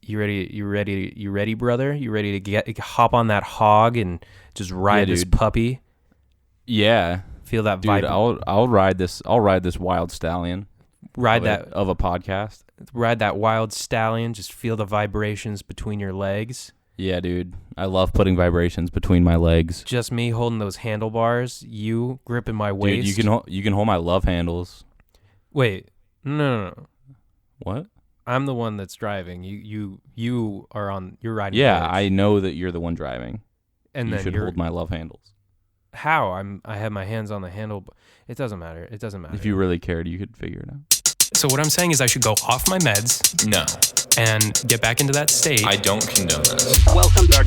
You ready, brother? You ready to hop on that hog and just ride this puppy? Yeah. Feel that vibe. Dude, I'll ride this wild stallion. Of a podcast. Ride that wild stallion. Just feel the vibrations between your legs. Yeah, dude. I love putting vibrations between my legs. Just me holding those handlebars. You gripping my waist. Dude, you can hold my love handles. Wait, no. What? I'm the one that's driving. You are on. You're riding. Yeah, I know that you're the one driving. And you then should hold my love handles. How? I have my hands on the handle. It doesn't matter. If you really cared, you could figure it out. So what I'm saying is I should go off my meds. No. And get back into that state. I don't condone this. Welcome back.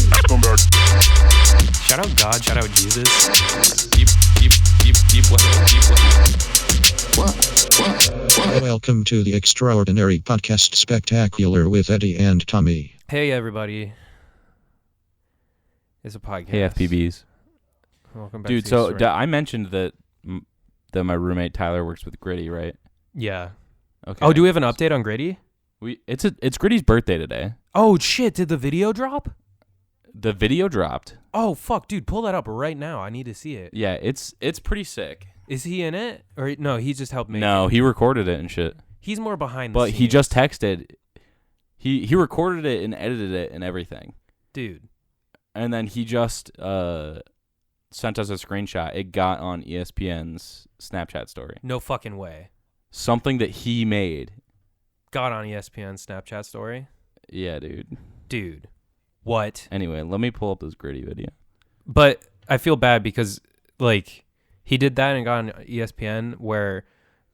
Shout out God. Shout out Jesus. Deep whistle. Welcome to the Extraordinary Podcast Spectacular with Eddie and Tommy. Hey, everybody. It's a podcast. Hey, FPBs. Welcome back. Dude, so I mentioned that my roommate Tyler works with Gritty, right? Yeah. Okay. Oh, do we have an update on Gritty? It's Gritty's birthday today. Oh shit! Did the video drop? The video dropped. Oh fuck, dude! Pull that up right now. I need to see it. Yeah, it's pretty sick. Is he in it? Or no? He just helped make it. No, he recorded it and shit. He's more behind the scenes. But he just texted. He recorded it and edited it and everything. Dude. And then he just sent us a screenshot. It got on ESPN's Snapchat story. No fucking way. Something that he made. Got on ESPN's Snapchat story? Yeah, dude. Dude. What? Anyway, let me pull up this Gritty video. But I feel bad because, like, he did that and got on ESPN where,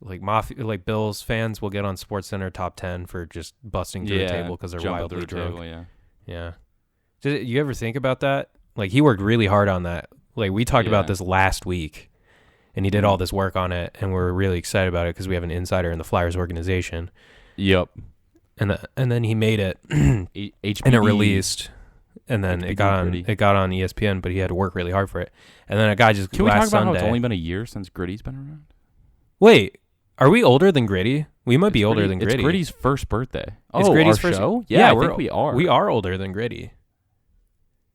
like, Bills fans will get on SportsCenter top 10 for just busting through a table because they're wildly drunk. Table, yeah. Did you ever think about that? Like, he worked really hard on that. Like, we talked about this last week, and he did all this work on it, and we're really excited about it because we have an insider in the Flyers organization. Yep. And then he made it, HPD. and it released, and then HPD it got on Gritty. it got on ESPN, but he had to work really hard for it. And then a guy just Can we talk about Sunday, how it's only been a year since Gritty's been around? Wait, are we older than Gritty? We might be older than Gritty. It's Gritty's first birthday. It's Gritty's first show? Yeah, I think we are. We are older than Gritty.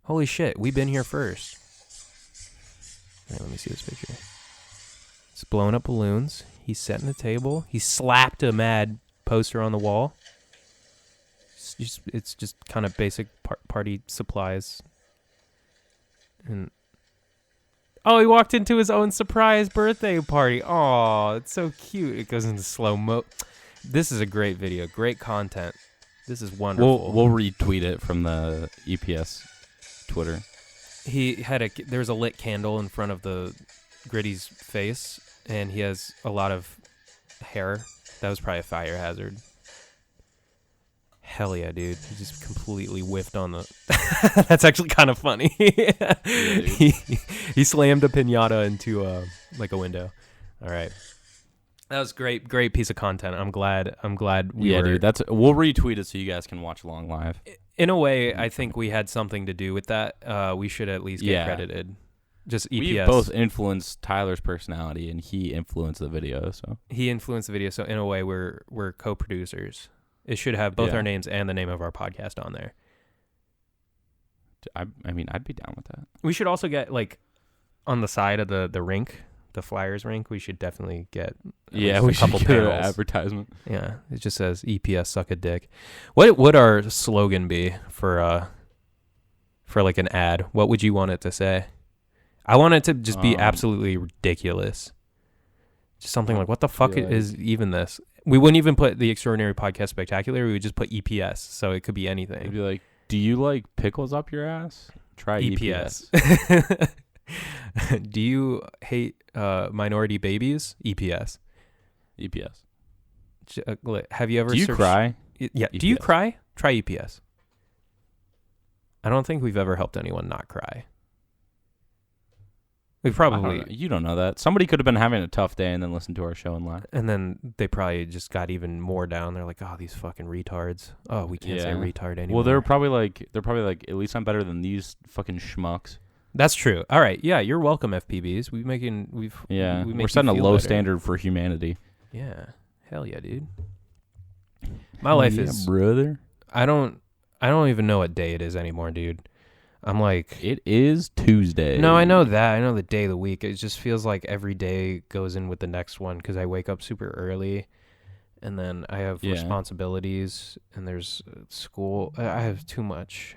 Holy shit, we've been here first. Right, let me see this picture. It's blowing up balloons. He's setting the table. He slapped a mad poster on the wall. It's just kind of basic party supplies. And he walked into his own surprise birthday party. Oh, it's so cute. It goes into slow-mo. This is a great video. Great content. This is wonderful. We'll retweet it from the EPS Twitter. There was a lit candle in front of the Gritty's face, and he has a lot of hair. That was probably a fire hazard. Hell yeah, dude. He just completely whiffed on the... That's actually kind of funny. Yeah, he slammed a piñata into a window. All right. That was great piece of content. I'm glad we were... dude. We'll retweet it so you guys can watch along live. In a way, I think we had something to do with that. We should at least get credited. Just EPS. We both influenced Tyler's personality, and he influenced the video. So he influenced the video. So in a way, we're co-producers. It should have both our names and the name of our podcast on there. I mean, I'd be down with that. We should also get, like, on the side of the rink, the Flyers rink, we should definitely get we a couple should get an panels. advertisement. Yeah, it just says EPS suck a dick. What would our slogan be for like an ad? What would you want it to say? I want it to just be absolutely ridiculous. Just something like, what the fuck is even this? We wouldn't even put the Extraordinary Podcast Spectacular. We would just put EPS, so it could be anything. It'd be like, do you like pickles up your ass? Try EPS. Do you hate minority babies? EPS. Have you ever Do you cry? Yeah. EPS. Do you cry? Try EPS. I don't think we've ever helped anyone not cry. We probably... You don't know that. Somebody could have been having a tough day and then listened to our show and laugh. And then they probably just got even more down. They're like, oh, these fucking retards. Oh, we can't say retard anymore. Well, they're probably like, at least I'm better than these fucking schmucks. That's true. All right. Yeah, you're welcome, FPBs. We're setting a low standard for humanity. Yeah. Hell yeah, dude. My life is... brother. I don't I don't even know what day it is anymore, dude. I'm like, It is Tuesday. no, I know that. I know the day of the week. It just feels like every day goes in with the next one because I wake up super early, and then I have Yeah. responsibilities, and there's school. I have too much.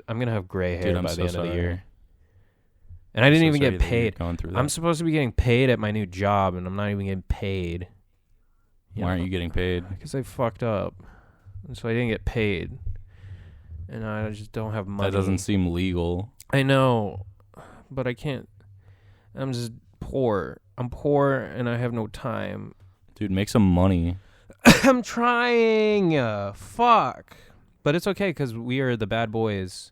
I'm gonna have gray hair Dude, I'm by so the end sorry. of the year, and I didn't So even sorry get that you're paid. Going through that. I'm supposed to be getting paid at my new job, and I'm not even getting paid. Why aren't you getting paid? Because I fucked up, and so I didn't get paid, and I just don't have money. That doesn't seem legal. I know, but I can't. I'm just poor. I'm poor, and I have no time. Dude, make some money. I'm trying. Fuck. But it's okay because we are the bad boys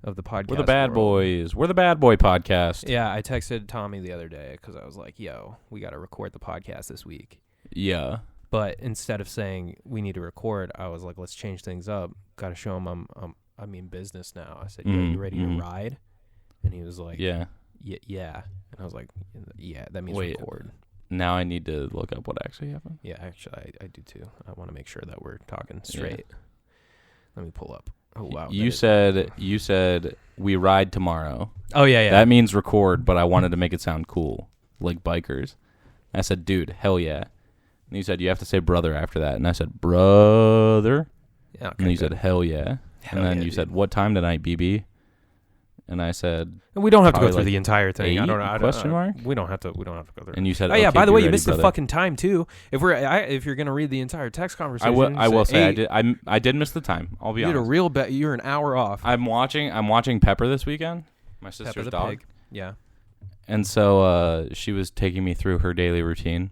of the podcast. We're the bad world. boys. We're the bad boy podcast. Yeah, I texted Tommy the other day because I was like, "Yo, we got to record the podcast this week." Yeah. But instead of saying we need to record, I was like, "Let's change things up. Got to show him I'm in business now." I said, "Yo, you ready to ride?" And he was like, Yeah. Yeah." And I was like, "Yeah, that means Wait. record." Now I need to look up what actually happened. Yeah, actually, I do too. I want to make sure that we're talking straight. Let me pull up. Oh wow. You said we ride tomorrow. Oh yeah. That means record, but I wanted to make it sound cool, like bikers. I said, dude, hell yeah. And you said you have to say brother after that, and I said brother. Yeah. Okay, And then you good. said hell yeah. Hell And then yeah, you dude. said what time tonight, BB? And I said, And we don't have to go probably through like the entire thing. I 8? don't know. Question mark? We don't have to. We don't have to go through. and you said, Oh yeah. okay, By the be way, you ready, missed brother. the fucking time too. If you're gonna read the entire text conversation, I will say I 8. did. I did miss the time. I'll be You did a honest. real bet. You're an hour off. I'm watching Pepper this weekend. My Pepper sister's the dog. pig. Yeah. And so she was taking me through her daily routine.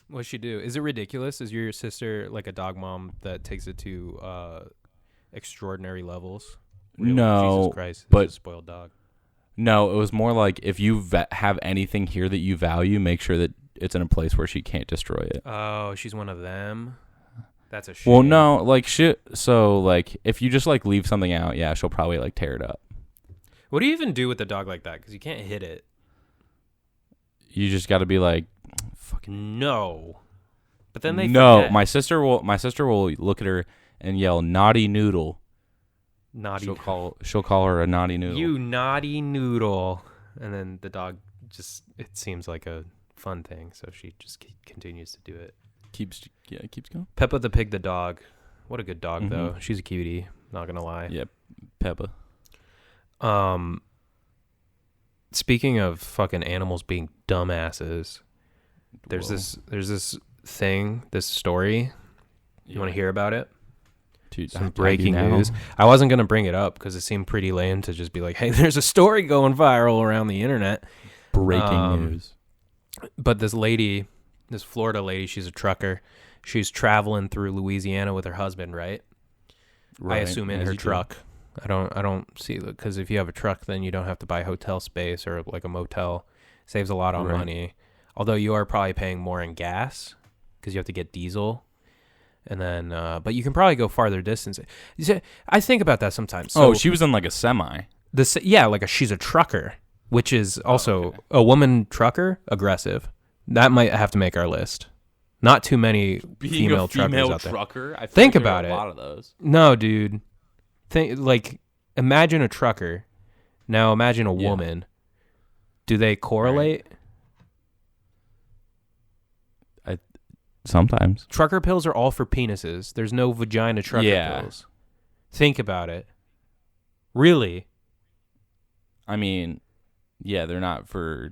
What'd she do? Is it ridiculous? Is your sister like a dog mom that takes it to extraordinary levels? Really? No, Jesus Christ, but- it's a spoiled dog. No, it was more like if you have anything here that you value, make sure that it's in a place where she can't destroy it. Oh, she's one of them. That's a shame. Well, no, like shit. So like if you just like leave something out, yeah, she'll probably like tear it up. What do you even do with a dog like that? Because you can't hit it. You just got to be like, No. But then they no. forget. My sister will look at her and yell naughty noodle. Naughty. She'll call her a naughty noodle. You naughty noodle. And then the dog just, it seems like a fun thing. So she just continues to do it. keeps going. Peppa the pig, the dog. What a good dog, Mhm. though. She's a cutie. Not going to lie. Yep, Peppa. Speaking of fucking animals being dumbasses, there's Whoa. this thing, this story. You want to hear about it? Dude, Some I do breaking now. news. I wasn't going to bring it up because it seemed pretty lame to just be like, hey, there's a story going viral around the internet. Breaking news. But this lady, this Florida lady, she's a trucker. She's traveling through Louisiana with her husband, right? I assume in as her you do. truck. I don't see, because if you have a truck, then you don't have to buy hotel space or like a motel. Saves a lot on Right. money. Although you are probably paying more in gas because you have to get diesel. And then, but you can probably go farther distance. You see, I think about that sometimes. So she was in like a semi. she's a trucker, which is also okay. a woman trucker, aggressive. That might have to make our list. Not too many female truckers out there. trucker. I feel Think like there are about it. A lot of those. No, dude. Imagine a trucker. Now imagine a Yeah. woman. Do they correlate? Sometimes. Trucker pills are all for penises. There's no vagina trucker Yeah. pills. Think about it. Really? I mean, yeah, they're for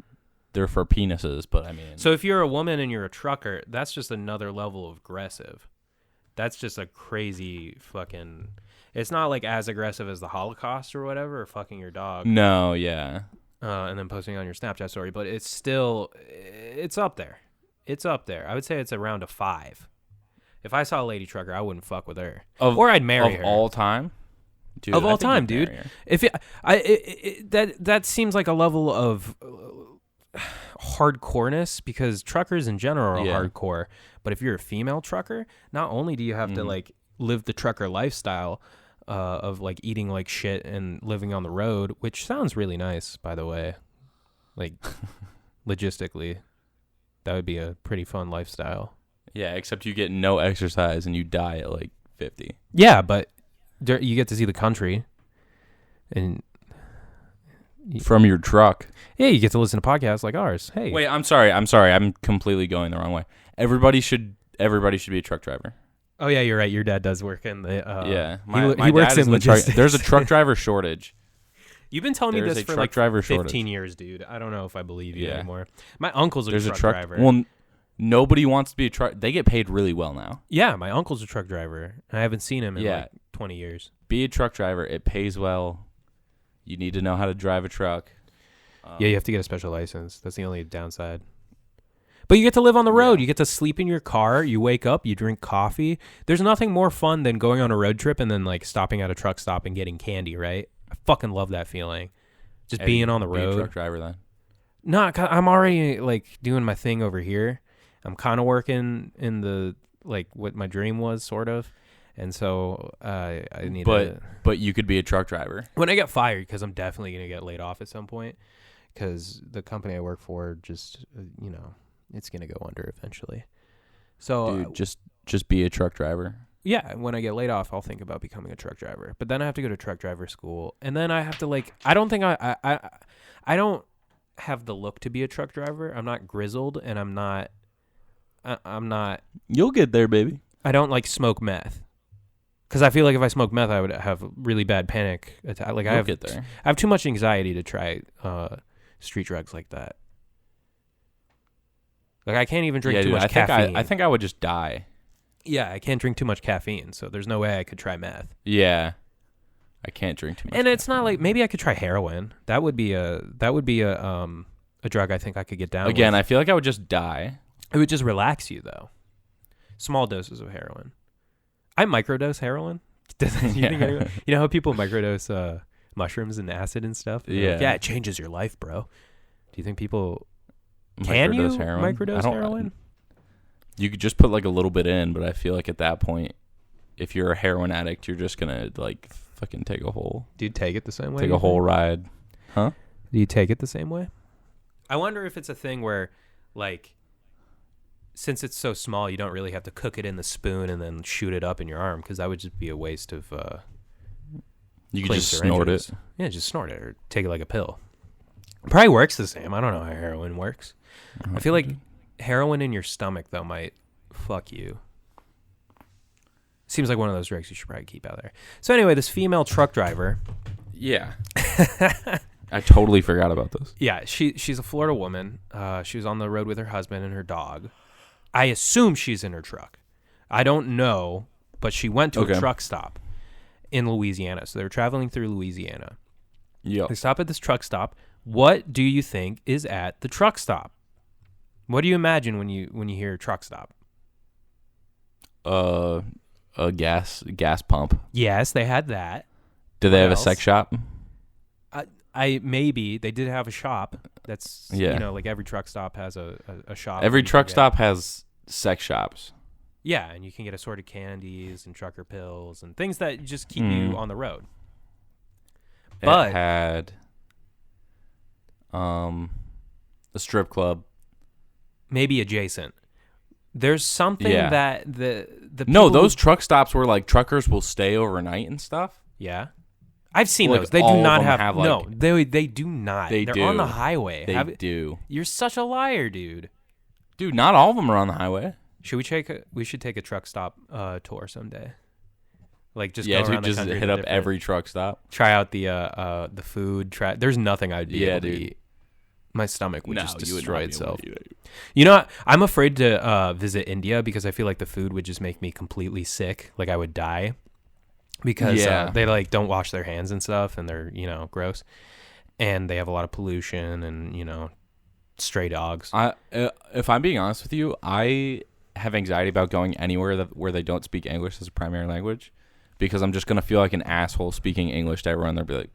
penises, but I mean. So if you're a woman and you're a trucker, that's just another level of aggressive. That's just a crazy fucking... It's not like as aggressive as the Holocaust or whatever, or fucking your dog. No, yeah. And then posting on your Snapchat story, but it's still... It's up there. It's up there. I would say it's around a 5. If I saw a lady trucker, I wouldn't fuck with her. Or I'd marry her. Of all time? Dude, Of I all think time, you'd dude. marry her. If that seems like a level of hardcoreness, because truckers in general are Yeah. hardcore. But if you're a female trucker, not only do you have to like live the trucker lifestyle of like eating like shit and living on the road, which sounds really nice, by the way. Like logistically, that would be a pretty fun lifestyle. Yeah, except you get no exercise and you die at like 50. Yeah, but You get to see the country, and From your truck. yeah, you get to listen to podcasts like ours. Hey, Wait, I'm sorry. I'm completely going the wrong way. Everybody should be a truck driver. oh yeah, you're right. Your dad does work in the Yeah. he works in logistics. There's a truck driver shortage. You've been telling me There's this a for truck like driver 15 shortage. years, dude. I don't know if I believe you Yeah. anymore. My uncle's a There's truck a truck driver. Well, nobody wants to be a truck. They get paid really well now. Yeah, my uncle's a truck driver. I haven't seen him in Yeah. like 20 years. Be a truck driver. It pays well. You need to know how to drive a truck. Yeah, you have to get a special license. That's the only downside. But you get to live on the road. Yeah. You get to sleep in your car. You wake up. You drink coffee. There's nothing more fun than going on a road trip and then like stopping at a truck stop and getting candy, right? I fucking love that feeling. Just Eddie, being on the be a road. truck driver then. No, I'm already like doing my thing over here. I'm kind of working in the like what my dream was, sort of. And so I need to. But you could be a truck driver. When I get fired, because I'm definitely going to get laid off at some point, because the company I work for just, it's going to go under eventually. So, Dude, just be a truck driver. yeah, when I get laid off, I'll think about becoming a truck driver. But then I have to go to truck driver school. And then I have to, like, I don't think I don't have the look to be a truck driver. I'm not grizzled, and I'm not, You'll get there, baby. I don't, like, smoke meth. Because I feel like if I smoke meth, I would have really bad panic attack. Like, You'll get there. I have too much anxiety to try street drugs like that. Like, I can't even drink too much caffeine. I think I would just die. Yeah, I can't drink too much caffeine, so there's no way I could try meth. Yeah. I can't drink too much. And it's not like maybe I could try heroin. That would be a drug I think I could get down Again, with. I feel like I would just die. It would just relax you though. Small doses of heroin. I microdose heroin. You know how people microdose mushrooms and acid and stuff? Yeah. Like, yeah, it changes your life, bro. Do you think people can you microdose heroin? You could just put like a little bit in, but I feel like at that point, if you're a heroin addict, you're just gonna like fucking take a whole Do you take it the same way? take a whole ride. Huh? Do you take it the same way? I wonder if it's a thing where, like, since it's so small, you don't really have to cook it in the spoon and then shoot it up in your arm, because that would just be a waste of. You could clean just snort it. syringes. Yeah, just snort it or take it like a pill. It probably works the same. I don't know how heroin works. I feel like heroin in your stomach though might fuck you. Seems like one of those drugs you should probably keep out there. So anyway, this female truck driver. Yeah. I totally forgot about this. Yeah, she's a Florida woman. She was on the road with her husband and her dog. I assume she's in her truck. I don't know, but she went to a truck stop in Louisiana. So they were traveling through Louisiana. Yeah. They stop at this truck stop. What do you think is at the truck stop? What do you imagine when you hear truck stop? A gas pump. Yes, they had that. Do they What have else? a sex shop? I maybe they did have a shop. That's Yeah. like every truck stop has a shop. Every where you can truck get- stop has sex shops. Yeah, and you can get assorted candies and trucker pills and things that just keep you on the road. But it had a strip club. maybe adjacent. There's something Yeah. that the No, people- those truck stops where like truckers will stay overnight and stuff. Yeah. I've seen Like, those. They all do of not them have, have, no. like- They do not. They They're do. on the highway. They do. You're such a liar, dude. Dude, not all of them are on the highway. Should we should take a truck stop tour someday. Like just Yeah, go around dude, the just country hit to up different- every truck stop. try out the food. There's nothing I'd be able to dude. eat. My stomach would just destroy itself. You know what? I'm afraid to visit India because I feel like the food would just make me completely sick. Like I would die because Yeah. they like don't wash their hands and stuff, and they're gross, and they have a lot of pollution and stray dogs. If I'm being honest with you, I have anxiety about going anywhere where they don't speak English as a primary language, because I'm just gonna feel like an asshole speaking English to everyone. They'll be like,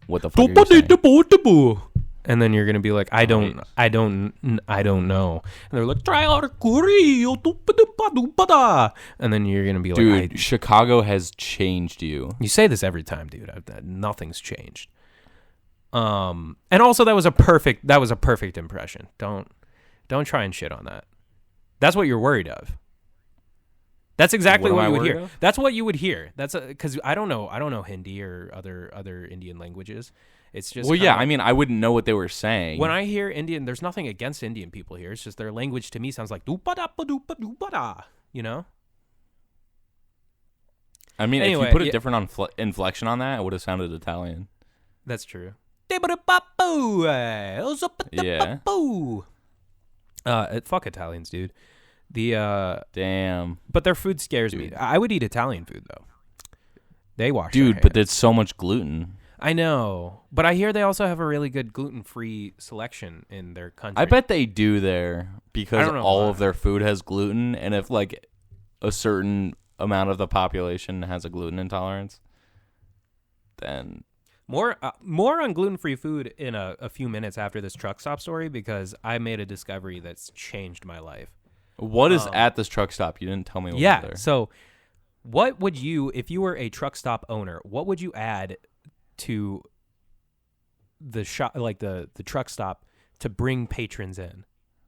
"What the fuck are you saying?" And then you're gonna be like, I don't know. And they're like, try out a curry, and then you're gonna be like, Dude, Chicago has changed you. you say this every time, dude. Nothing's changed. And also that was a perfect impression. Don't try and shit on that. That's what you're worried of. That's exactly What am what I you would worried hear. of? That's what you would hear. That's because I don't know Hindi or other Indian languages. It's just Well, yeah. kinda- I mean, I wouldn't know what they were saying. when I hear Indian, there's nothing against Indian people here. It's just their language to me sounds like doopa-da-pa-doopa-doopa-da, you know? I mean, Anyway, if you put a yeah. different inflection on that, it would have sounded Italian. That's true. Fuck Italians, dude. Damn, But their food scares me. Dude. I would eat Italian food though. They wash their dude. hands. But there's so much gluten. I know, but I hear they also have a really good gluten-free selection in their country. I bet they do there I because don't know all why. of their food has gluten, and if like a certain amount of the population has a gluten intolerance, then more on gluten-free food in a few minutes after this truck stop story because I made a discovery that's changed my life. what is at this truck stop? You didn't tell me what was Yeah, there. so what would you, if you were a truck stop owner, what would you add to the shop, like the truck stop, to bring patrons in?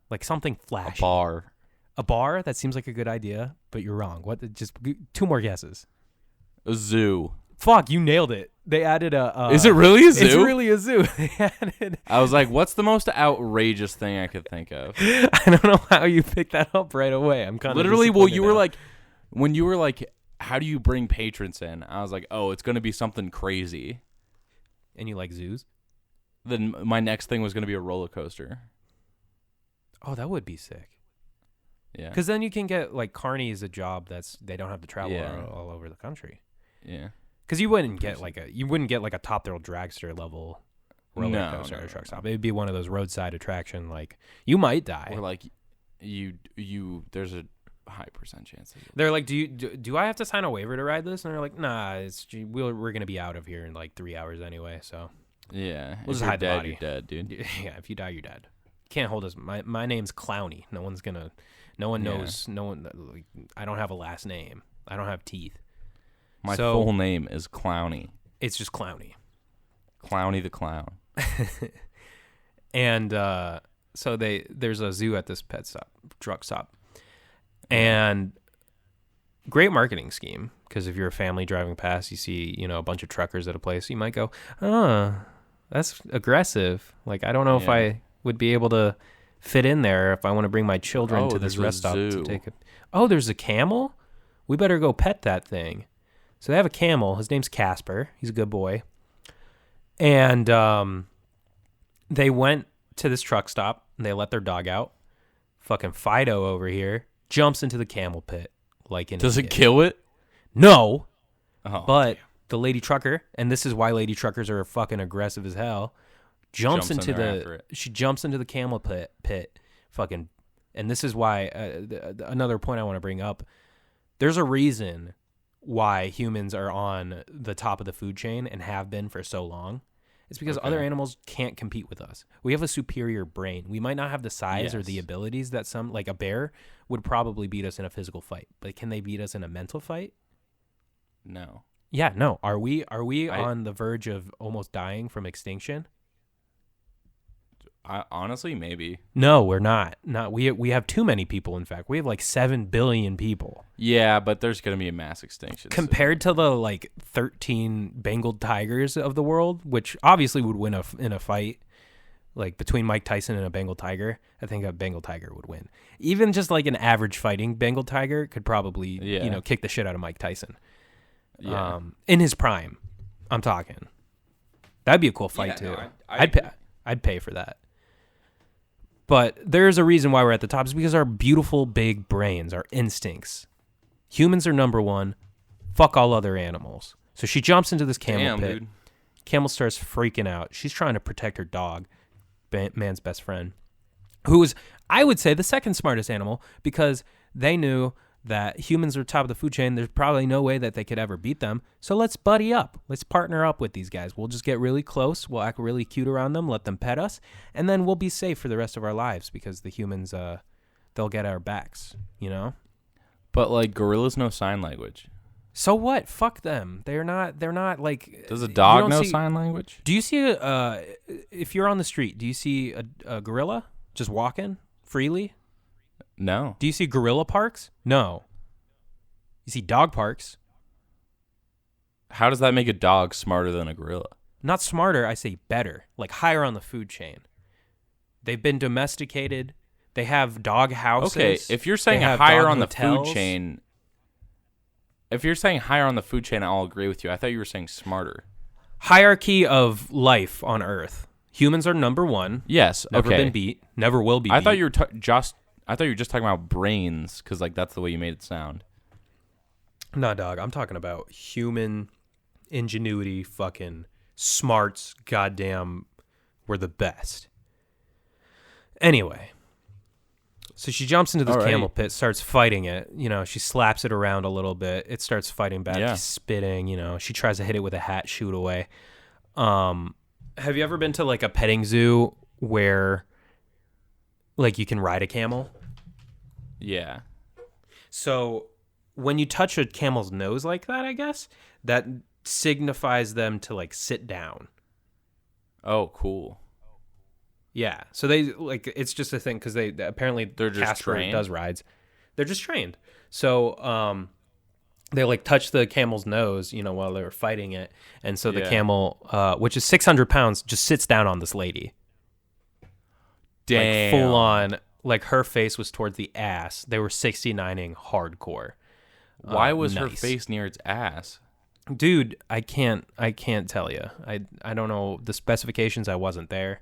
Like something A flashy. bar. A bar? That seems like a good idea, but you're wrong. What? Just two more guesses. A zoo. Fuck, you nailed it. They added a. Is it really a zoo? It's really a zoo. They added. I was like, what's the most outrageous thing I could think of? I don't know how you picked that up right away. I'm kind of Literally, well, you were like, when you were like, how do you bring patrons in? I was like, oh, it's going to be something crazy. and you like zoos? Then my next thing was going to be a roller coaster. Oh, that would be sick. Yeah. Because then you can get like Carney is a job that's they don't have to travel Yeah. all over the country. Yeah. Because you wouldn't get like a Top Thrill Dragster level roller coaster at a truck stop. It would be one of those roadside attraction. Like you might die. Or like, you. There's a high percent chance. That They're like, do I have to sign a waiver to ride this? And they're like, nah, we're gonna be out of here in like 3 hours anyway. So yeah. We'll If just you're hide the dead, body. you're dead, dude. yeah, if you die, you're dead. Can't hold us. My name's Clowny. No one Yeah. knows. No one. Like, I don't have a last name. I don't have teeth. My So- full name is Clowny. It's just Clowny. Clowny the Clown. And so there's a zoo at this truck stop, and great marketing scheme, because if you're a family driving past, you see a bunch of truckers at a place, you might go, oh, that's aggressive. Like I don't know if Yeah. I would be able to fit in there if I want to bring my children Oh, to this there's a rest stop to zoo. take it. Oh, there's a camel. We better go pet that thing. So they have a camel. His name's Casper. He's a good boy. And they went to this truck stop and they let their dog out. Fucking Fido over here jumps into the camel pit like an Does it idiot. kill it? No, Oh, but the lady trucker, and this is why lady truckers are fucking aggressive as hell, jumps Jumps in into there after it. she jumps into the camel pit fucking, and this is why another point I want to bring up. There's a reason why humans are on the top of the food chain and have been for so long. It's because Okay. other animals can't compete with us. We have a superior brain. We might not have the size or the Yes. abilities that some, like a bear, would probably beat us in a physical fight. But can they beat us in a mental fight? no. Yeah, no. Are we I- on the verge of almost dying from extinction? Honestly, maybe. No, we're not. We have too many people, in fact. We have like 7 billion people. Yeah, but there's gonna be a mass extinction. soon. Compared to the like 13 Bengal tigers of the world, which obviously would win in a fight, like between Mike Tyson and a Bengal tiger, I think a Bengal tiger would win. Even just like an average fighting Bengal tiger could probably, Yeah. kick the shit out of Mike Tyson. Yeah. In his prime, I'm talking. That'd be a cool fight Yeah, too. no, I'd pay for that. But there's a reason why we're at the top. It's because our beautiful big brains, our instincts. Humans are number one. Fuck all other animals. So she jumps into this camel Damn, pit. dude. Camel starts freaking out. She's trying to protect her dog, man's best friend, who is, I would say, the second smartest animal, because they knew that humans are top of the food chain. There's probably no way that they could ever beat them. So let's buddy up. Let's partner up with these guys. We'll just get really close. We'll act really cute around them. Let them pet us. And then we'll be safe for the rest of our lives because the humans, they'll get our backs, But like gorillas know sign language. So what? Fuck them. They're not like. Does a you dog don't know see- sign language? Do you see if you're on the street, do you see a gorilla just walking freely? No. Do you see gorilla parks? No. You see dog parks. How does that make a dog smarter than a gorilla? Not smarter, I say better. Like higher on the food chain. They've been domesticated. They have dog houses. Okay, if you're saying higher on the food chain, I'll agree with you. I thought you were saying smarter. Hierarchy of life on Earth. Humans are number one. Yes. Never been beat. Never will be beat. I thought you were just talking about brains, because like that's the way you made it sound. Nah, dog. I'm talking about human ingenuity, fucking smarts. Goddamn, we're the best. Anyway, so she jumps into this camel pit, starts fighting it. You know, she slaps it around a little bit. It starts fighting back. She's spitting. You know, she tries to hit it with a hat, shoot away. Have you ever been to like a petting zoo where like you can ride a camel? Yeah. So when you touch a camel's nose like that, I guess, that signifies them to like sit down. Oh, cool. Yeah. So they like, it's just a thing because they're just Casper trained? does rides. They're just trained. So they like touch the camel's nose, you know, while they're fighting it. And so the camel, which is 600 pounds, just sits down on this lady. Damn. Like full on, like her face was towards the ass. They were 69ing hardcore. Why was her nice. face near its ass? Dude, I can't tell you. I don't know the specifications. I wasn't there,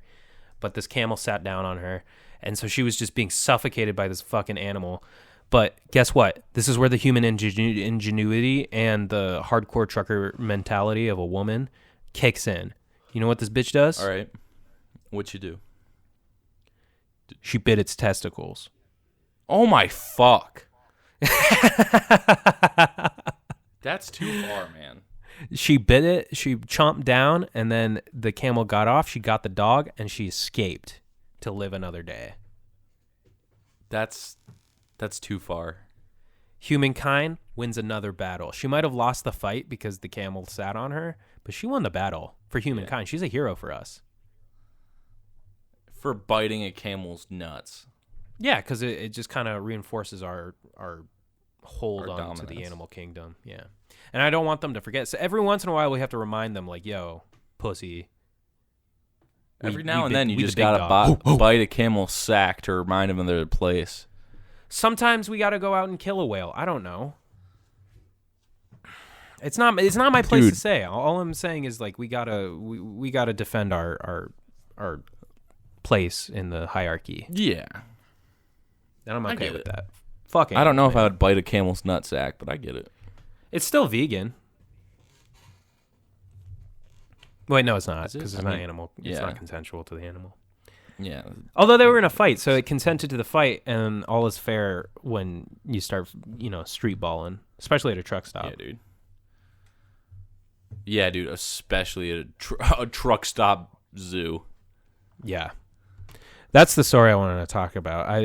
but this camel sat down on her, and so she was just being suffocated by this fucking animal. But guess what? This is where the human ingenuity and the hardcore trucker mentality of a woman kicks in. You know what this bitch does? All right. What you do? She bit its testicles. Oh my fuck. That's too far, man. She bit it, she chomped down, and then the camel got off. She got the dog, and she escaped to live another day. That's too far. Humankind wins another battle. She might have lost the fight because the camel sat on her, but she won the battle for humankind. She's a hero for us. For biting a camel's nuts. Yeah, because it just kind of reinforces our hold Our on to the dominance. animal kingdom. Yeah. And I don't want them to forget. So every once in a while, we have to remind them, like, yo, pussy. Every now and then, you just gotta bite a camel's sack to remind them of their place. Sometimes we got to go out and kill a whale. I don't know. It's not my place to say. All I'm saying is like we gotta defend our place in the hierarchy. Yeah. And I'm okay with that. Fucking. I don't know if I would bite a camel's nutsack, but I get it. It's still vegan. Wait, no, it's not because it's not animal. It's not consensual to the animal. Yeah. Although they were in a fight, so it consented to the fight, and all is fair when you start, street balling, especially at a truck stop. Yeah, dude. Yeah, dude. Especially at a truck stop zoo. Yeah. That's the story I wanted to talk about. I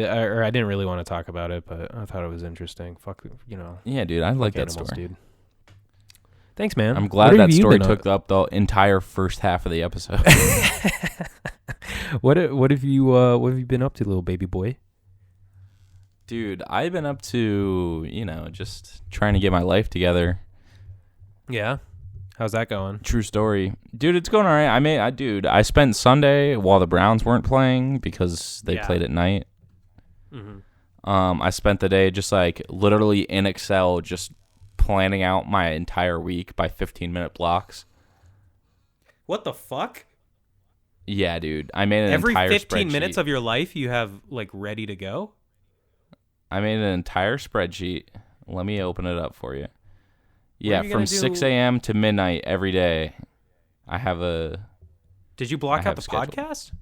didn't really want to talk about it, but I thought it was interesting. Fuck, Yeah, dude. I like that animals, story. dude. Thanks, man. I'm glad that story took up the entire first half of the episode. What have you been up to, little baby boy? Dude, I've been up to, just trying to get my life together. Yeah. How's that going? True story. Dude, it's going all right. I spent Sunday while the Browns weren't playing because they played at night. Mm-hmm. I spent the day just like literally in Excel just planning out my entire week by 15-minute blocks. What the fuck? Yeah, dude. I made an Every entire 15 spreadsheet. minutes of your life you have like ready to go? I made an entire spreadsheet. Let me open it up for you. Yeah, you from gonna 6 do? a.m. to midnight every day. I have a... Did you block I out have the a schedule. podcast?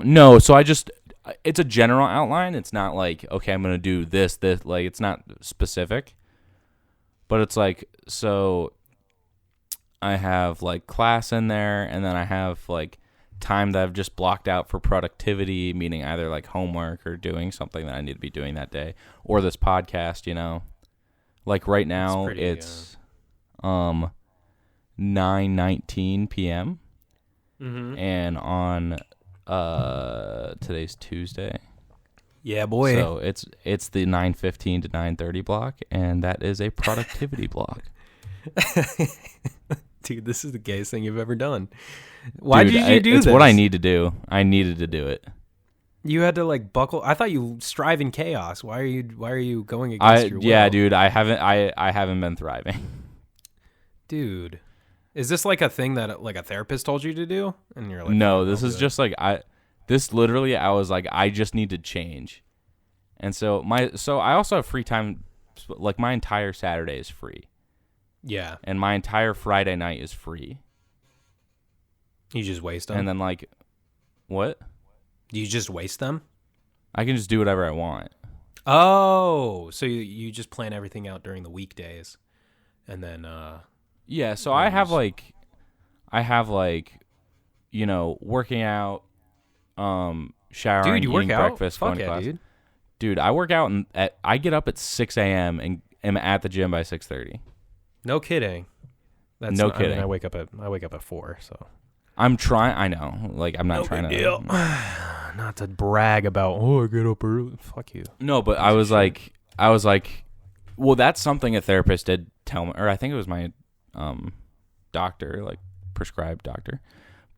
No, so it's a general outline. It's not like, okay, I'm going to do this, like, it's not specific. But it's like, so I have, like, class in there, and then I have, like, time that I've just blocked out for productivity, meaning either, like, homework or doing something that I need to be doing that day, or this podcast, Like, right now, it's 9:19 p.m., Mm-hmm. and on today's Tuesday. Yeah, boy. So it's the 9:15 to 9:30 block, and that is a productivity block. Dude, this is the gayest thing you've ever done. Why Dude, did you do it's this? what I need to do. I needed to do it. You had to like buckle. I thought you strive in chaos. Why are you going against your will? Yeah, dude, I haven't been thriving. Dude, is this like a thing that like a therapist told you to do? And you're like, No, "Fuck, this I'll is do just like I was like, I just need to change. And so I also have free time, like my entire Saturday is free. it." Yeah, And my entire Friday night is free. you just waste them. And then like, what? Do you just waste them? I can just do whatever I want. Oh, so you just plan everything out during the weekdays, and then Yeah, so I have like, working out, showering, dude, you work eating out? breakfast, Fuck going to yeah, class. dude. Dude, I work out and I get up at 6 a.m. and am at the gym by 6:30. No kidding. That's No not, kidding. I mean, I wake up at 4, so I'm trying. I know, like I'm not trying to. Not to brag about. Oh, I get up early. Fuck you. No, but I was like, well, that's something a therapist did tell me, or I think it was my doctor, like prescribed doctor.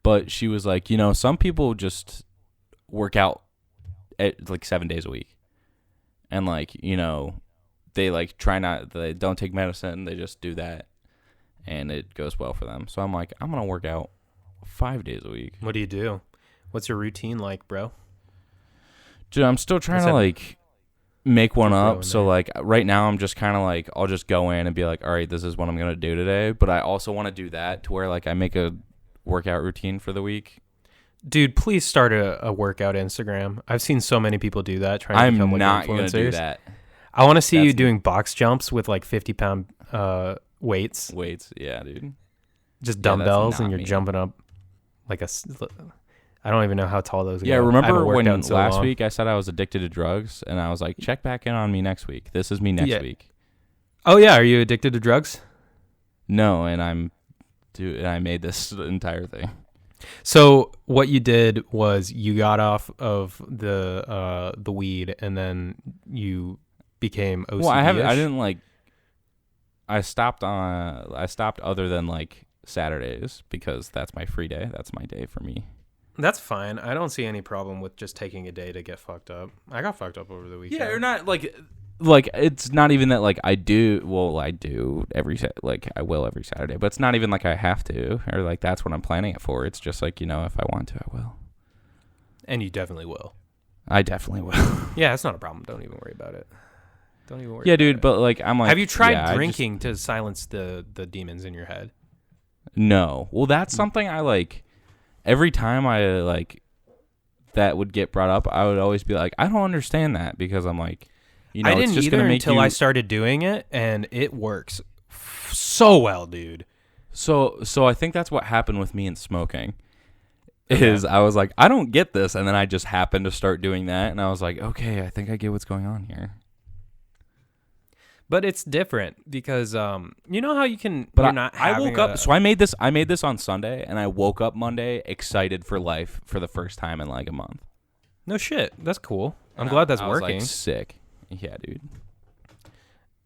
But she was like, some people just work out at like 7 days a week, and like they like they don't take medicine, they just do that, and it goes well for them. So I'm like, I'm gonna work out 5 days a week. What do you do? What's your routine like, bro? Dude, I'm still trying to like make one up. So like right now I'm just kind of like, I'll just go in and be like, all right, this is what I'm going to do today. But I also want to do that to where like I make a workout routine for the week. Dude, please start a workout Instagram. I've seen so many people do that. Trying to become I'm like not going to do influencers. that. I want to see you That's doing box jumps with like 50-pound weights. Weights. Yeah, dude. Just Yeah, that's dumbbells, not and you're me. jumping up like I don't even know how tall those Yeah, go. I remember haven't worked when out in so last long. week I said I was addicted to drugs, and I was like, check back in on me next week. This is me next week. Oh yeah, are you addicted to drugs? No, and I made this entire thing. So what you did was you got off of the weed, and then you became OCD. Well, I didn't like. I stopped other than like Saturdays because that's my free day. That's my day for me. That's fine. I don't see any problem with just taking a day to get fucked up. I got fucked up over the weekend. Yeah, or not like it's not even that like I do. Well, I do I will every Saturday, but it's not even like I have to or like that's what I'm planning it for. It's just like if I want to, I will. And you definitely will. I definitely will. Yeah, it's not a problem. Don't even worry about it. Don't even worry. Yeah, about dude. it. But like I'm like, have you tried yeah, drinking to silence the demons in your head? No. Well, that's something I like. Every time I like that would get brought up, I would always be like, I don't understand that because I'm like, I it's didn't just either gonna make until you... I started doing it, and it works so well, dude. So I think that's what happened with me in smoking. Is I was like, I don't get this, and then I just happened to start doing that, and I was like, okay, I think I get what's going on here. But it's different because you know how you can. But you're not I woke having up. So I made this on Sunday, and I woke up Monday excited for life for the first time in like a month. No shit. That's cool. I'm glad that's I was working. like sick. Yeah, dude.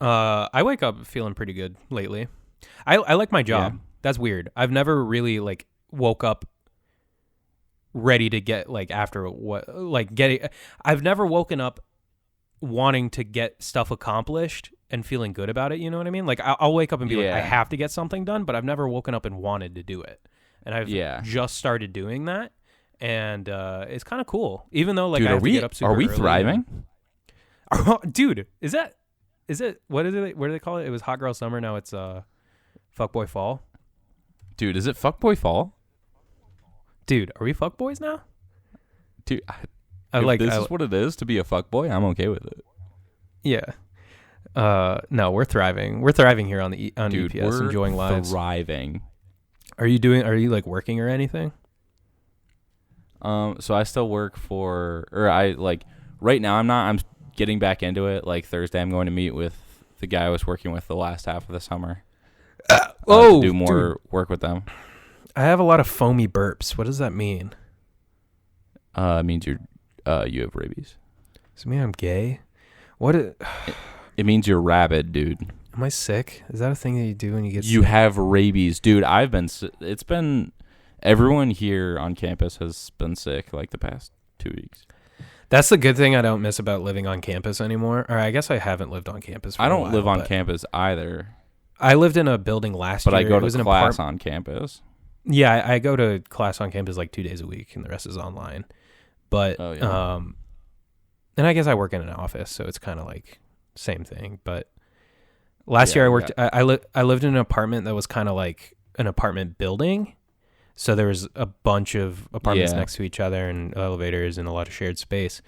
I wake up feeling pretty good lately. I like my job. Yeah. That's weird. I've never really like woke up ready to get like after what like getting. I've never woken up wanting to get stuff accomplished and feeling good about it. You know what I mean? Like I'll wake up and be like, I have to get something done, but I've never woken up and wanted to do it. And I've just started doing that, and it's kind of cool. Even though like dude, I have to get up super are we early thriving? Dude, is it what is it? What do they call it? It was Hot Girl Summer. Now it's Fuckboy Fall. Dude, is it Fuckboy Fall? Dude, are we fuckboys now? Dude, if this is what it is to be a fuckboy, I'm okay with it. Yeah. No, we're thriving. We're thriving here on the Dude, EPS, we're enjoying lives. Thriving. Are you like working or anything? So I still work right now I'm getting back into it. Like Thursday I'm going to meet with the guy I was working with the last half of the summer. To do more work with them. I have a lot of foamy burps. What does that mean? It means you have rabies. Does it mean I'm gay? What? It means you're rabid, dude. Am I sick? Is that a thing that you do when you get You sick? have rabies, dude. It's been everyone here on campus has been sick like the past 2 weeks. That's the good thing I don't miss about living on campus anymore. Or I guess I haven't lived on campus for I a don't while, live on but campus either, I lived in a building last but year. I go It was to an class on campus. Yeah, I go to class on campus like 2 days a week, and the rest is online. But Oh, yeah. and I guess I work in an office, so it's kind of like same thing. But last year I worked. I lived in an apartment that was kind of like an apartment building, so there was a bunch of apartments next to each other and elevators and a lot of shared space.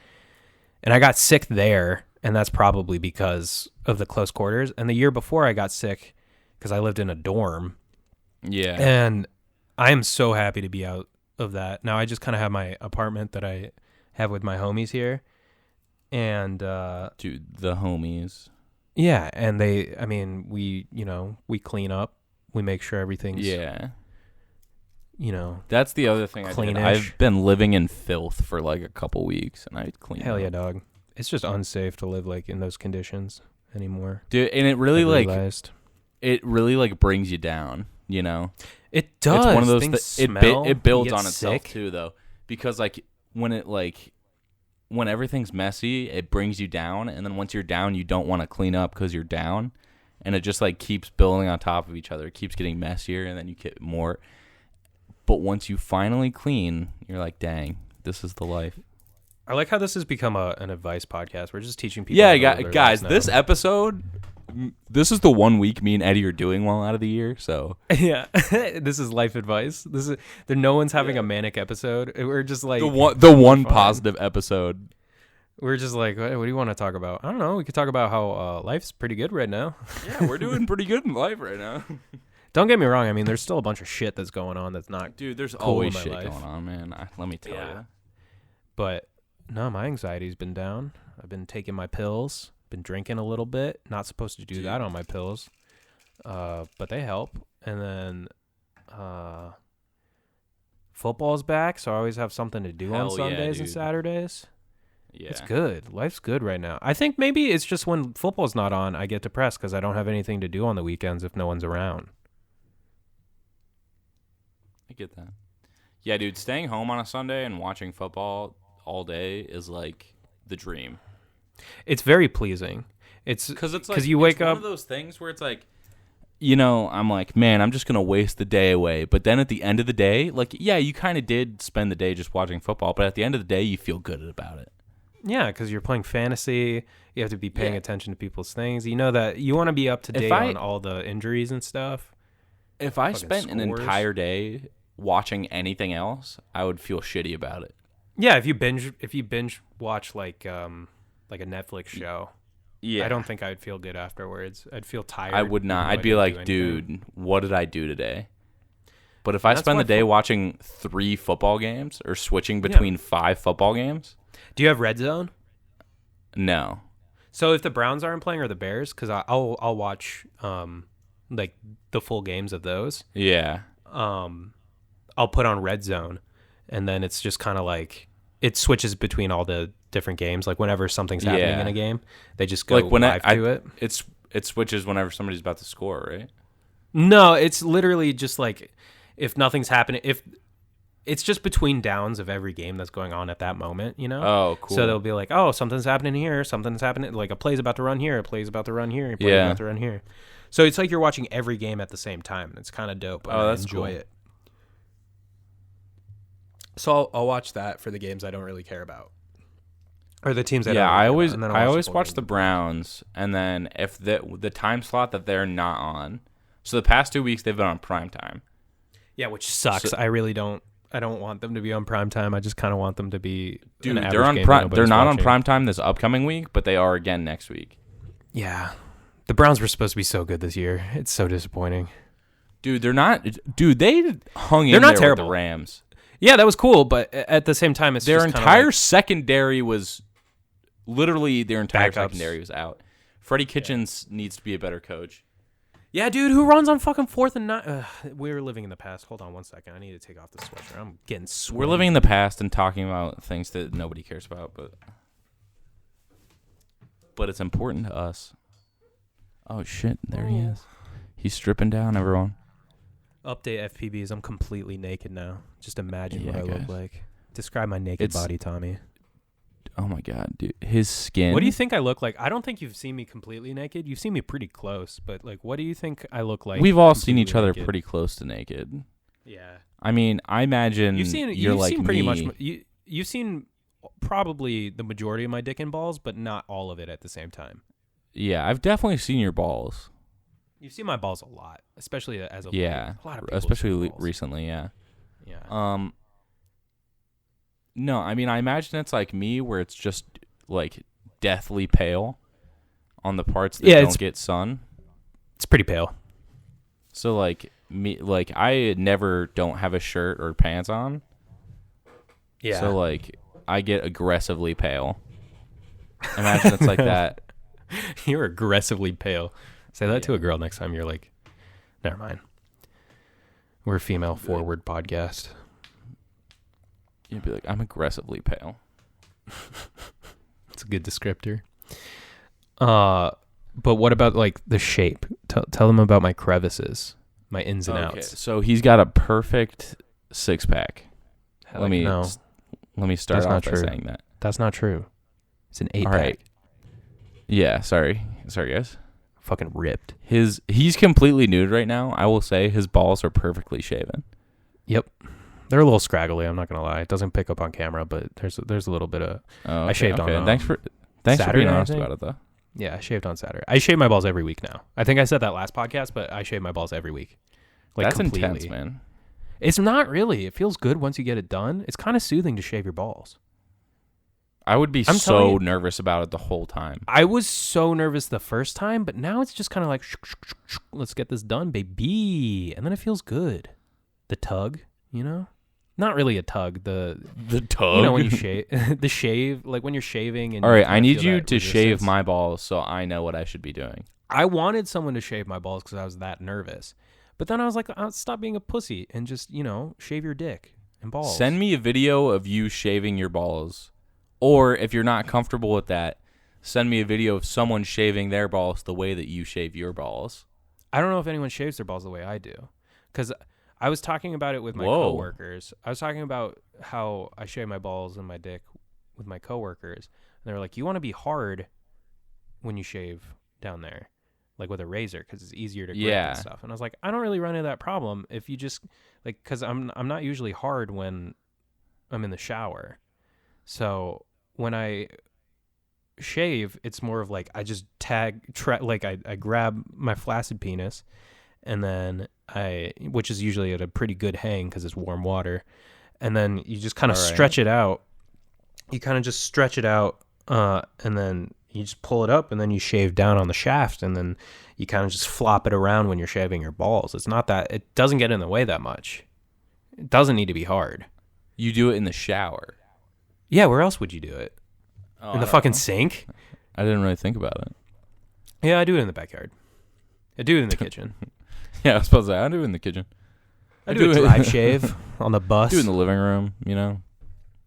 And I got sick there, and that's probably because of the close quarters. And the year before, I got sick because I lived in a dorm. Yeah. And I am so happy to be out of that. Now I just kind of have my apartment that I have with my homies here. And Dude, the homies. yeah, and we clean up. We make sure everything's That's the other thing I did. cleanish. I've been living in filth for like a couple weeks, and I clean. Hell up. yeah, dog. It's just unsafe to live like in those conditions anymore. Dude. And it really I realized. brings you down. You know, It does. It's one of those. Things It you builds get on itself sick. too, though, because when everything's messy, it brings you down, and then once you're down, you don't want to clean up because you're down, and it just like keeps building on top of each other. It keeps getting messier, and then you get more. But once you finally clean, you're like, dang, this is the life. I like how this has become an advice podcast. We're just teaching people. Yeah, how to live their guys, lives this now. episode, this is the 1 week me and Eddie are doing well out of the year. So Yeah, this is life advice. No one's having a manic episode. We're just like the one fine. positive episode. We're just like, what do you want to talk about? I don't know. We could talk about how life's pretty good right now. Yeah, we're doing pretty good in life right now. Don't get me wrong. I mean, there's still a bunch of shit that's going on that's not. Dude, there's cool always in my shit life. going on, man. Let me tell you. But no, my anxiety's been down. I've been taking my pills. Been drinking a little bit. Not supposed to do that on my pills, but they help. And then football's back, so I always have something to do Hell on yeah, Sundays and dude. Saturdays. Yeah. It's good. Life's good right now. I think maybe it's just when football's not on, I get depressed because I don't have anything to do on the weekends if no one's around. I get that. Yeah, dude, staying home on a Sunday and watching football all day is like the dream. It's very pleasing. It's Because it's like because you wake one up. of those things where it's like, you know, I'm like, man, I'm just gonna waste the day away. But then at the end of the day, like, yeah, you kind of did spend the day just watching football, but at the end of the day, you feel good about it. Yeah, because you're playing fantasy. You have to be paying Yeah. attention to people's things. You know that you want to be up to date on all the injuries and stuff. If I Fucking spent an scores. entire day watching anything else, I would feel shitty about it. Yeah, if you binge watch like a Netflix show, Yeah, I don't think I'd feel good afterwards. I'd feel tired. I would not. even though I'd I be didn't like, do anything. dude, what did I do today? But if I That's spend why the day watching 3 football games or switching between 5 football games, Do you have Red Zone? no. So if the Browns aren't playing or the Bears, because I'll watch like the full games of those. Yeah. I'll put on Red Zone, and then it's just kind of like it switches between all the different games. Like whenever something's happening Yeah. in a game, they just go Like when live to it. it switches whenever somebody's about to score, right? No, it's literally just like if nothing's happening, if it's just between downs of every game that's going on at that moment, you know? Oh, cool. So they'll be like, oh, something's happening here, something's happening, like a play's about to run here, a play's about to run here, a play's Yeah. about to run here. So it's like you're watching every game at the same time, and it's kind of dope. Oh, I that's enjoy cool. it. So I'll watch that for the games I don't really care about. Or the teams I don't Yeah, really I care always about, and then I I'll always full watch game. the Browns, and then if the time slot that they're not on. So the past 2 weeks they've been on prime time. Yeah, which sucks. So- I don't want them to be on prime time. I just kind of want them to be Dude, an they're average on game that prime. They're nobody's not on watching. prime time this upcoming week, but they are again next week. Yeah. The Browns were supposed to be so good this year. It's so disappointing. Dude, they're not. Dude, they hung in They're not there terrible. with the Rams. Yeah, that was cool, but at the same time, it's Their just kinda entire like, secondary was literally their entire Backups. secondary was out. Freddie Kitchens needs to be a better coach. yeah, dude, who runs on fucking 4th and 9? We're living in the past. Hold on one second. I need to take off the sweatshirt. I'm getting sweaty. We're living in the past and talking about things that nobody cares about, but but it's important to us. Oh shit! There he is. He's stripping down, everyone. Update FPBs. I'm completely naked now. Just imagine what I guys. look like. Describe my naked body, Tommy. Oh my god, dude. His skin. What do you think I look like? I don't think you've seen me completely naked. You've seen me pretty close, but like, what do you think I look like? We've all seen each other naked? pretty close to naked. Yeah. I mean, I imagine You've like seen pretty me. much. You've seen probably the majority of my dick and balls, but not all of it at the same time. Yeah, I've definitely seen your balls. You've seen my balls a lot, especially as a Yeah, a lot of people especially see balls. recently. Yeah. Yeah. No, I mean, I imagine it's like me, where it's just like deathly pale on the parts that don't get sun. It's pretty pale. So like me, like I never don't have a shirt or pants on. Yeah. So like I get aggressively pale. Imagine it's like that. You're aggressively pale. Say that to a girl next time. You're like, never mind. We're a female forward podcast. You'd be like, I'm aggressively pale. It's a good descriptor. But what about like the shape? Tell them about my crevices, my ins and outs. So he's got a perfect 6-pack. Let me start That's off not by true. saying that. That's not true. It's an 8-pack. All right. Yeah, sorry guys. Fucking ripped. He's completely nude right now. I will say his balls are perfectly shaven. Yep. They're a little scraggly, I'm not gonna lie. It doesn't pick up on camera, but there's a little bit of I shaved on Thanks for Saturday, being I honest think. about it though. Yeah, I shaved on Saturday. I shave my balls every week now. I think I said that last podcast, but I shave my balls every week. Like That's completely. intense, man. It's not really. It feels good once you get it done. It's kind of soothing to shave your balls. I would be I'm so telling you- nervous about it the whole time. I was so nervous the first time, but now it's just kind of like, let's get this done, baby. And then it feels good. The tug, you know? Not really a tug. The tug? You know, when you shave, the shave, like when you're shaving. And All right, kinda I need feel you that to shave resistance. my balls so I know what I should be doing. I wanted someone to shave my balls because I was that nervous. But then I was like, stop being a pussy and just, shave your dick and balls. Send me a video of you shaving your balls. Or if you're not comfortable with that, send me a video of someone shaving their balls the way that you shave your balls. I don't know if anyone shaves their balls the way I do. Because I was talking about it with my Whoa. coworkers. I was talking about how I shave my balls and my dick with my coworkers. And they were like, you want to be hard when you shave down there, like with a razor, because it's easier to grip and stuff. And I was like, I don't really run into that problem if you just, like, because I'm not usually hard when I'm in the shower. So when I shave, it's more of like I just I grab my flaccid penis, and then which is usually at a pretty good hang because it's warm water, and then you just kind of stretch it out. You kind of just stretch it out, and then you just pull it up, and then you shave down on the shaft, and then you kind of just flop it around when you're shaving your balls. It's not that, it doesn't get in the way that much. It doesn't need to be hard. You do it in the shower. Yeah, where else would you do it? Oh, In the fucking sink? I didn't really think about it. Yeah, I do it in the backyard. I do it in the kitchen. Yeah, I was supposed to say, I do it in the kitchen. I do a drive shave on the bus. Do it in the living room,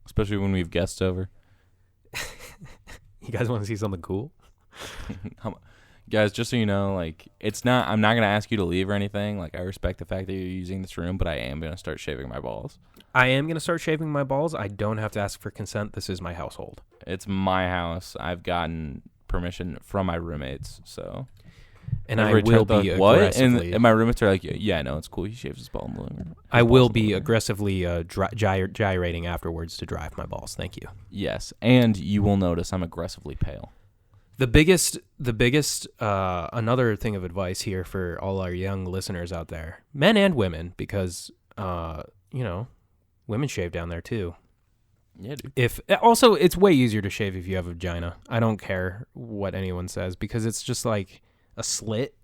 especially when we have guests over. You guys want to see something cool? Guys, just so you know, like, I'm not going to ask you to leave or anything. Like, I respect the fact that you're using this room, but I am going to start shaving my balls. I am going to start shaving my balls. I don't have to ask for consent. This is my household. It's my house. I've gotten permission from my roommates, so. And I will be aggressively. And my roommates are like, yeah, I know, it's cool. He shaves his ball in the living room. I will be aggressively gyrating afterwards to drive my balls. Thank you. Yes, and you will notice I'm aggressively pale. The biggest, another thing of advice here for all our young listeners out there, men and women, because, women shave down there too. Yeah, dude. It's way easier to shave if you have a vagina. I don't care what anyone says, because it's just like a slit,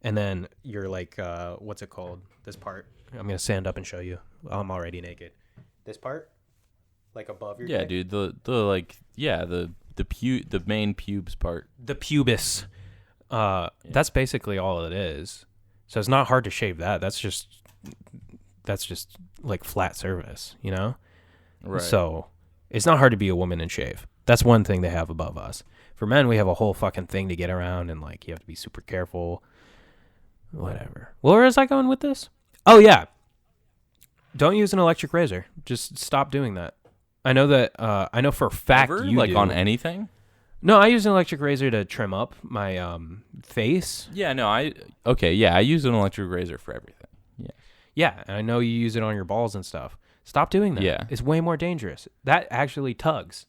and then you're like, what's it called? This part. I'm gonna stand up and show you. I'm already naked. This part, like above your dick? Dude. The main pubes part. The pubis. That's basically all it is. So it's not hard to shave that. That's just like flat surface, Right. So it's not hard to be a woman and shave. That's one thing they have above us. For men, we have a whole fucking thing to get around, and like you have to be super careful. Whatever. Where was I going with this? Oh yeah. Don't use an electric razor. Just stop doing that. I know that. I know for a fact Ever? you Like do. on anything? No, I use an electric razor to trim up my face. Yeah, no, I use an electric razor for everything. Yeah. Yeah, and I know you use it on your balls and stuff. Stop doing that. Yeah. It's way more dangerous. That actually tugs.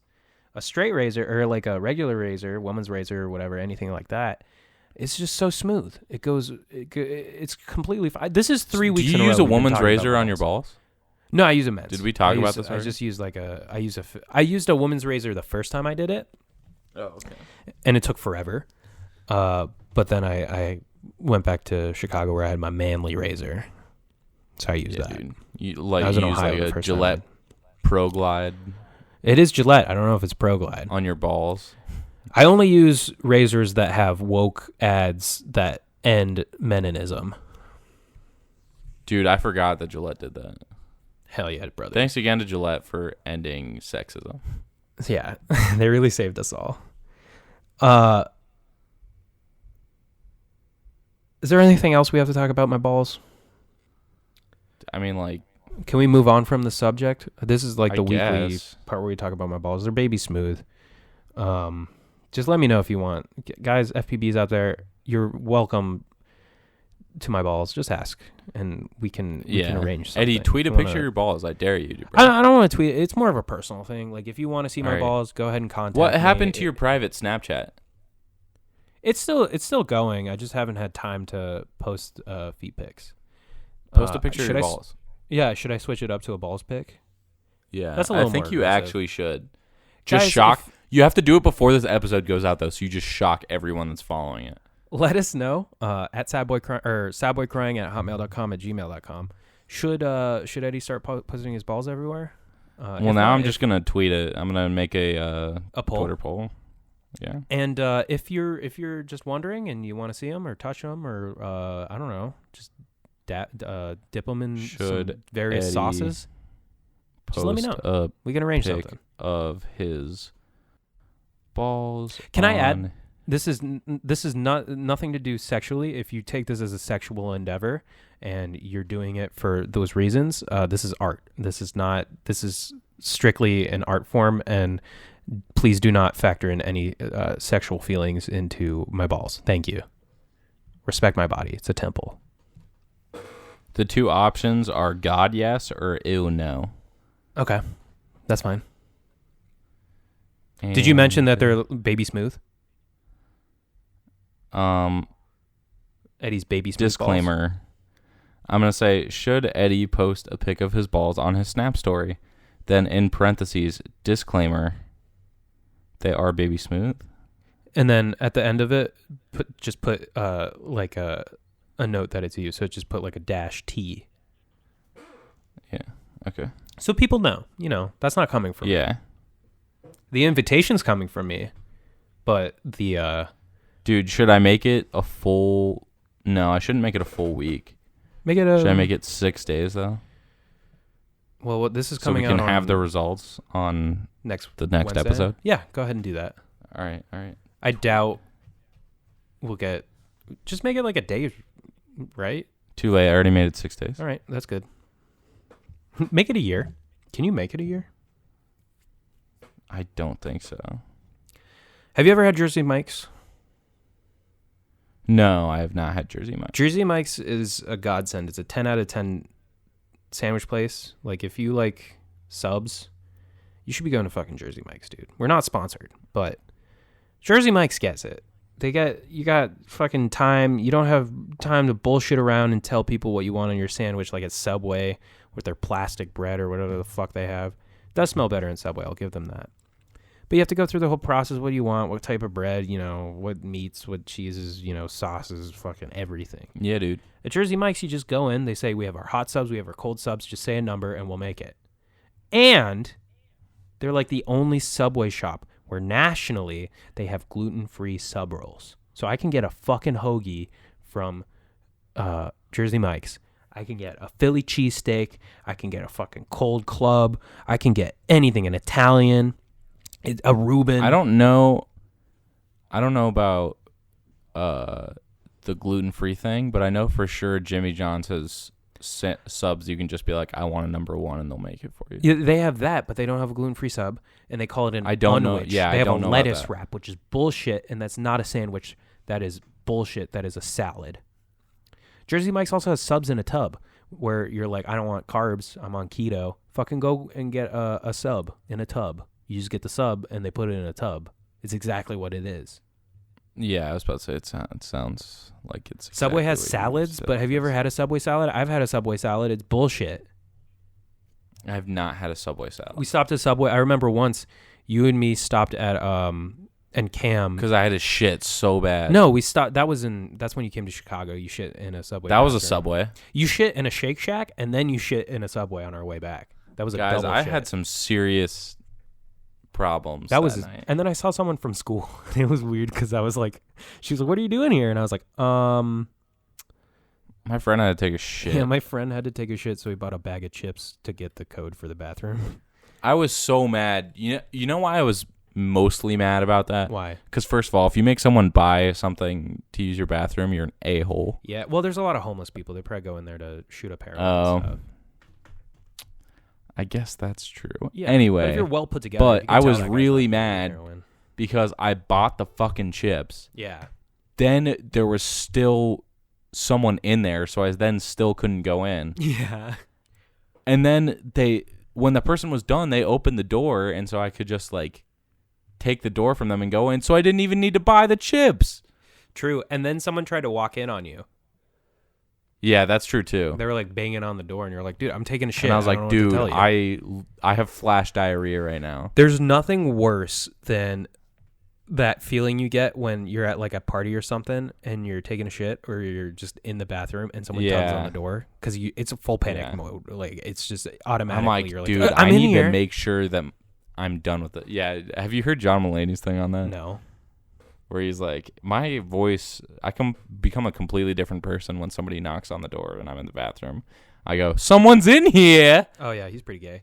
A straight razor or like a regular razor, woman's razor or whatever, anything like that, it's just so smooth. It's completely fine. This is 3 weeks Do in you a row use a we've been woman's talking about razor on your balls. balls? No, I use a men's. Did we talk about this I already? just use I used a woman's razor the first time I did it. Oh, okay. And it took forever. But then I went back to Chicago where I had my manly razor. So I used that. Dude. I You was in use Ohio the like a first time. Gillette Pro Glide It is Gillette. I don't know if it's Pro Glide. on your balls. I only use razors that have woke ads that end meninism. Dude, I forgot that Gillette did that. Hell yeah, brother. Thanks again to Gillette for ending sexism. Yeah, they really saved us all. Is there anything else we have to talk about my balls? I mean, like, Can we move on from the subject? This is like I the weekly guess. part where we talk about my balls. They're baby smooth. Just let me know if you want. Guys, FPBs out there, you're welcome to my balls. Just ask, and we can arrange something. Eddie, tweet a If you picture wanna- of your balls. I dare you, bro. I don't want to tweet. It's more of a personal thing. Like if you want to see my Alright. balls, go ahead and contact What me. happened to your private Snapchat? It's still going. I just haven't had time to post feet pics. Post a picture of should your I s- balls. Yeah, should I switch it up to a balls pic? Yeah, That's a I little think more you aggressive. actually should. Just Guys, shock. You have to do it before this episode goes out, though, so you just shock everyone that's following it. Let us know at sadboycrying at hotmail.com at gmail.com. Should Eddie start posting his balls everywhere? Well, now I'm just gonna tweet it. I'm gonna make a poll. Twitter poll. Yeah. And if you're just wondering and you want to see them or touch them or I don't know, just dip them in some Should various Eddie sauces. Just Post let me know. a We can arrange pic something. of his balls. Can I add? on- This is not nothing to do sexually. If you take this as a sexual endeavor and you're doing it for those reasons, this is art. This is strictly an art form, and please do not factor in any sexual feelings into my balls. Thank you. Respect my body. It's a temple. The two options are God yes or ew no. Okay, that's fine. Did you mention that they're baby smooth? Eddie's baby smooth balls? Disclaimer. I'm going to say, should Eddie post a pic of his balls on his Snap story? Then in parentheses, disclaimer, they are baby smooth. And then at the end of it, put like a note that it's you. So just put like a -T. Yeah. Okay. So people know, that's not coming from me. Yeah. The invitation's coming from me, but the Dude, should I make it a full... No, I shouldn't make it a full week. make it a. Should I make it 6 days, though? Well, this is So we coming can out have on the results on next the next Wednesday. episode? Yeah, go ahead and do that. All right. All right. I doubt we'll get. Just make it like a day, right? Too late. I already made it 6 days. All right, that's good. Make it a year. Can you make it a year? I don't think so. Have you ever had Jersey Mike's? No, I have not had Jersey Mike's. Jersey Mike's is a godsend. It's a 10 out of 10 sandwich place. Like, if you like subs, you should be going to fucking Jersey Mike's, dude. We're not sponsored, but Jersey Mike's gets it. You got fucking time. You don't have time to bullshit around and tell people what you want on your sandwich, like at Subway with their plastic bread or whatever the fuck they have. It does smell better in Subway. I'll give them that. But you have to go through the whole process. What do you want? What type of bread? What meats? What cheeses? Sauces? Fucking everything. Yeah, dude. At Jersey Mike's, you just go in. They say, we have our hot subs. We have our cold subs. Just say a number and we'll make it. And they're like the only Subway shop where nationally they have gluten-free sub rolls. So I can get a fucking hoagie from Jersey Mike's. I can get a Philly cheesesteak. I can get a fucking cold club. I can get anything, an Italian. A Reuben. I don't know about the gluten-free thing, but I know for sure Jimmy John's has subs you can just be like, I want a number one, and they'll make it for you. Yeah, they have that, but they don't have a gluten-free sub, and they call it an I don't know. unwich. Yeah, they I have don't a know about lettuce that. wrap, which is bullshit, and that's not a sandwich. That is bullshit. That is a salad. Jersey Mike's also has subs in a tub, where you're like, I don't want carbs. I'm on keto. Fucking go and get a sub in a tub. You just get the sub, and they put it in a tub. It's exactly what it is. Yeah, I was about to say it sounds like it's Subway exactly has what you salads, said. but have you ever had a Subway salad? I've had a Subway salad. It's bullshit. I have not had a Subway salad We stopped at Subway. I remember once you and me stopped at and Cam. because I had a shit so bad. No, we stopped. That's when you came to Chicago. You shit in a Subway. that was a bathroom. Subway. You shit in a Shake Shack, and then you shit in a Subway on our way back. That was a Guys, double I shit. had some serious problems. That was, night. and then I saw someone from school. And it was weird because I was like, she was like, "What are you doing here?" And I was like, My friend had to take a shit. Yeah, my friend had to take a shit, so he bought a bag of chips to get the code for the bathroom. I was so mad. You know why I was mostly mad about that? Why? Because first of all, if you make someone buy something to use your bathroom, you're an a-hole. Yeah, well, there's a lot of homeless people. They probably go in there to shoot up heroin Oh. and stuff. I guess that's true. Yeah, Anyway, but if you're well put together, but you can I tell was that guy's really not doing mad. heroin. because I bought the fucking chips. Yeah. Then there was still someone in there, so I then still couldn't go in. Yeah. And then when the person was done, they opened the door, and so I could just like take the door from them and go in. So I didn't even need to buy the chips. True. And then someone tried to walk in on you. Yeah, that's true too. They were like banging on the door, and you're like, dude, I'm taking a shit. And I was don't like, know what to dude, tell you." I have flash diarrhea right now. There's nothing worse than that feeling you get when you're at like a party or something and you're taking a shit or you're just in the bathroom and someone tugs on the door because it's a full panic mode. Like it's just automatically. I'm like, you're dude, like, I'm I in need here. to make sure that I'm done with it. Yeah, have you heard John Mulaney's thing on that? No. Where he's like, my voice, I can become a completely different person when somebody knocks on the door and I'm in the bathroom. I go, someone's in here. Oh yeah, he's pretty gay.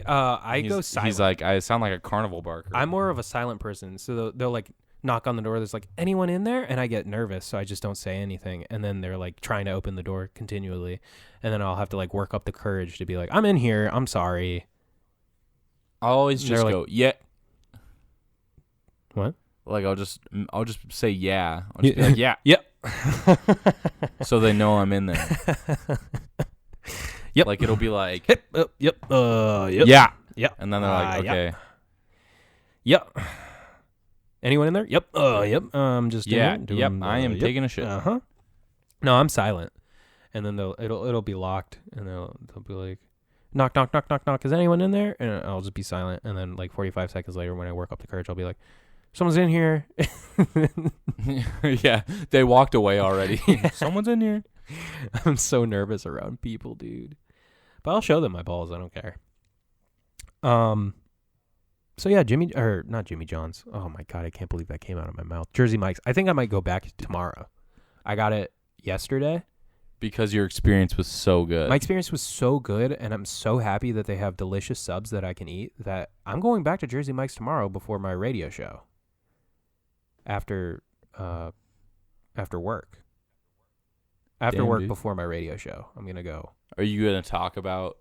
I go silent. He's like, I sound like a carnival barker. I'm more of a silent person, so they'll like knock on the door. There's like, anyone in there? And I get nervous, so I just don't say anything. And then they're like trying to open the door continually, and then I'll have to like work up the courage to be like, I'm in here. I'm sorry. I'll always just They're go, yeah. What? Like I'll just say yeah. I'll just be like, yeah. Yep. So they know I'm in there. Yep. Like it'll be like, Yep. Yep. Yep. yeah. Yep. And then they're like, Yep. okay. Yep. Anyone in there? Yep. Yep. Just in Yeah. here doing, Yep. I am yep. taking a shit. Uh-huh. No, I'm silent. And then it'll be locked, and they'll be like, knock, knock, knock, knock, knock. Is anyone in there? And I'll just be silent. And then like 45 seconds later, when I work up the courage, I'll be like, someone's in here. Yeah. They walked away already. Someone's in here. I'm so nervous around people, dude. But I'll show them my balls. I don't care. So yeah, not Jimmy John's. Oh my God, I can't believe that came out of my mouth. Jersey Mike's. I think I might go back tomorrow. I got it yesterday. Because your experience was so good. My experience was so good, and I'm so happy that they have delicious subs that I can eat that I'm going back to Jersey Mike's tomorrow before my radio show. After work. After Damn, work dude. before my radio show, I'm gonna go. Are you going to talk about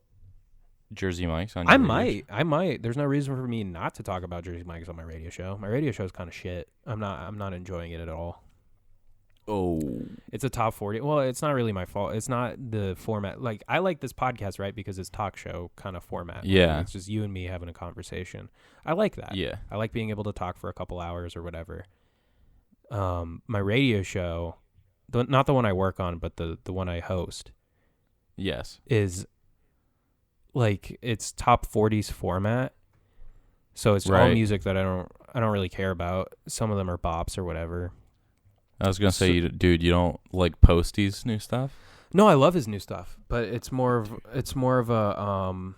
Jersey Mike's on your I radio show? might. There's no reason for me not to talk about Jersey Mike's on my radio show. My radio show is kind of shit. I'm not enjoying it at all. Oh. It's a top 40. Well, it's not really my fault. It's not the format. Like, I like this podcast, right? Because it's talk show kind of format. Yeah. It's just you and me having a conversation. I like that. Yeah. I like being able to talk for a couple hours or whatever. My radio show, not the one I work on, but the one I host, Yes. is like it's top 40s format. So it's all Right. music that I don't really care about. Some of them are bops or whatever. I was going to say, dude, you don't like Posty's new stuff? No, I love his new stuff, but it's more of a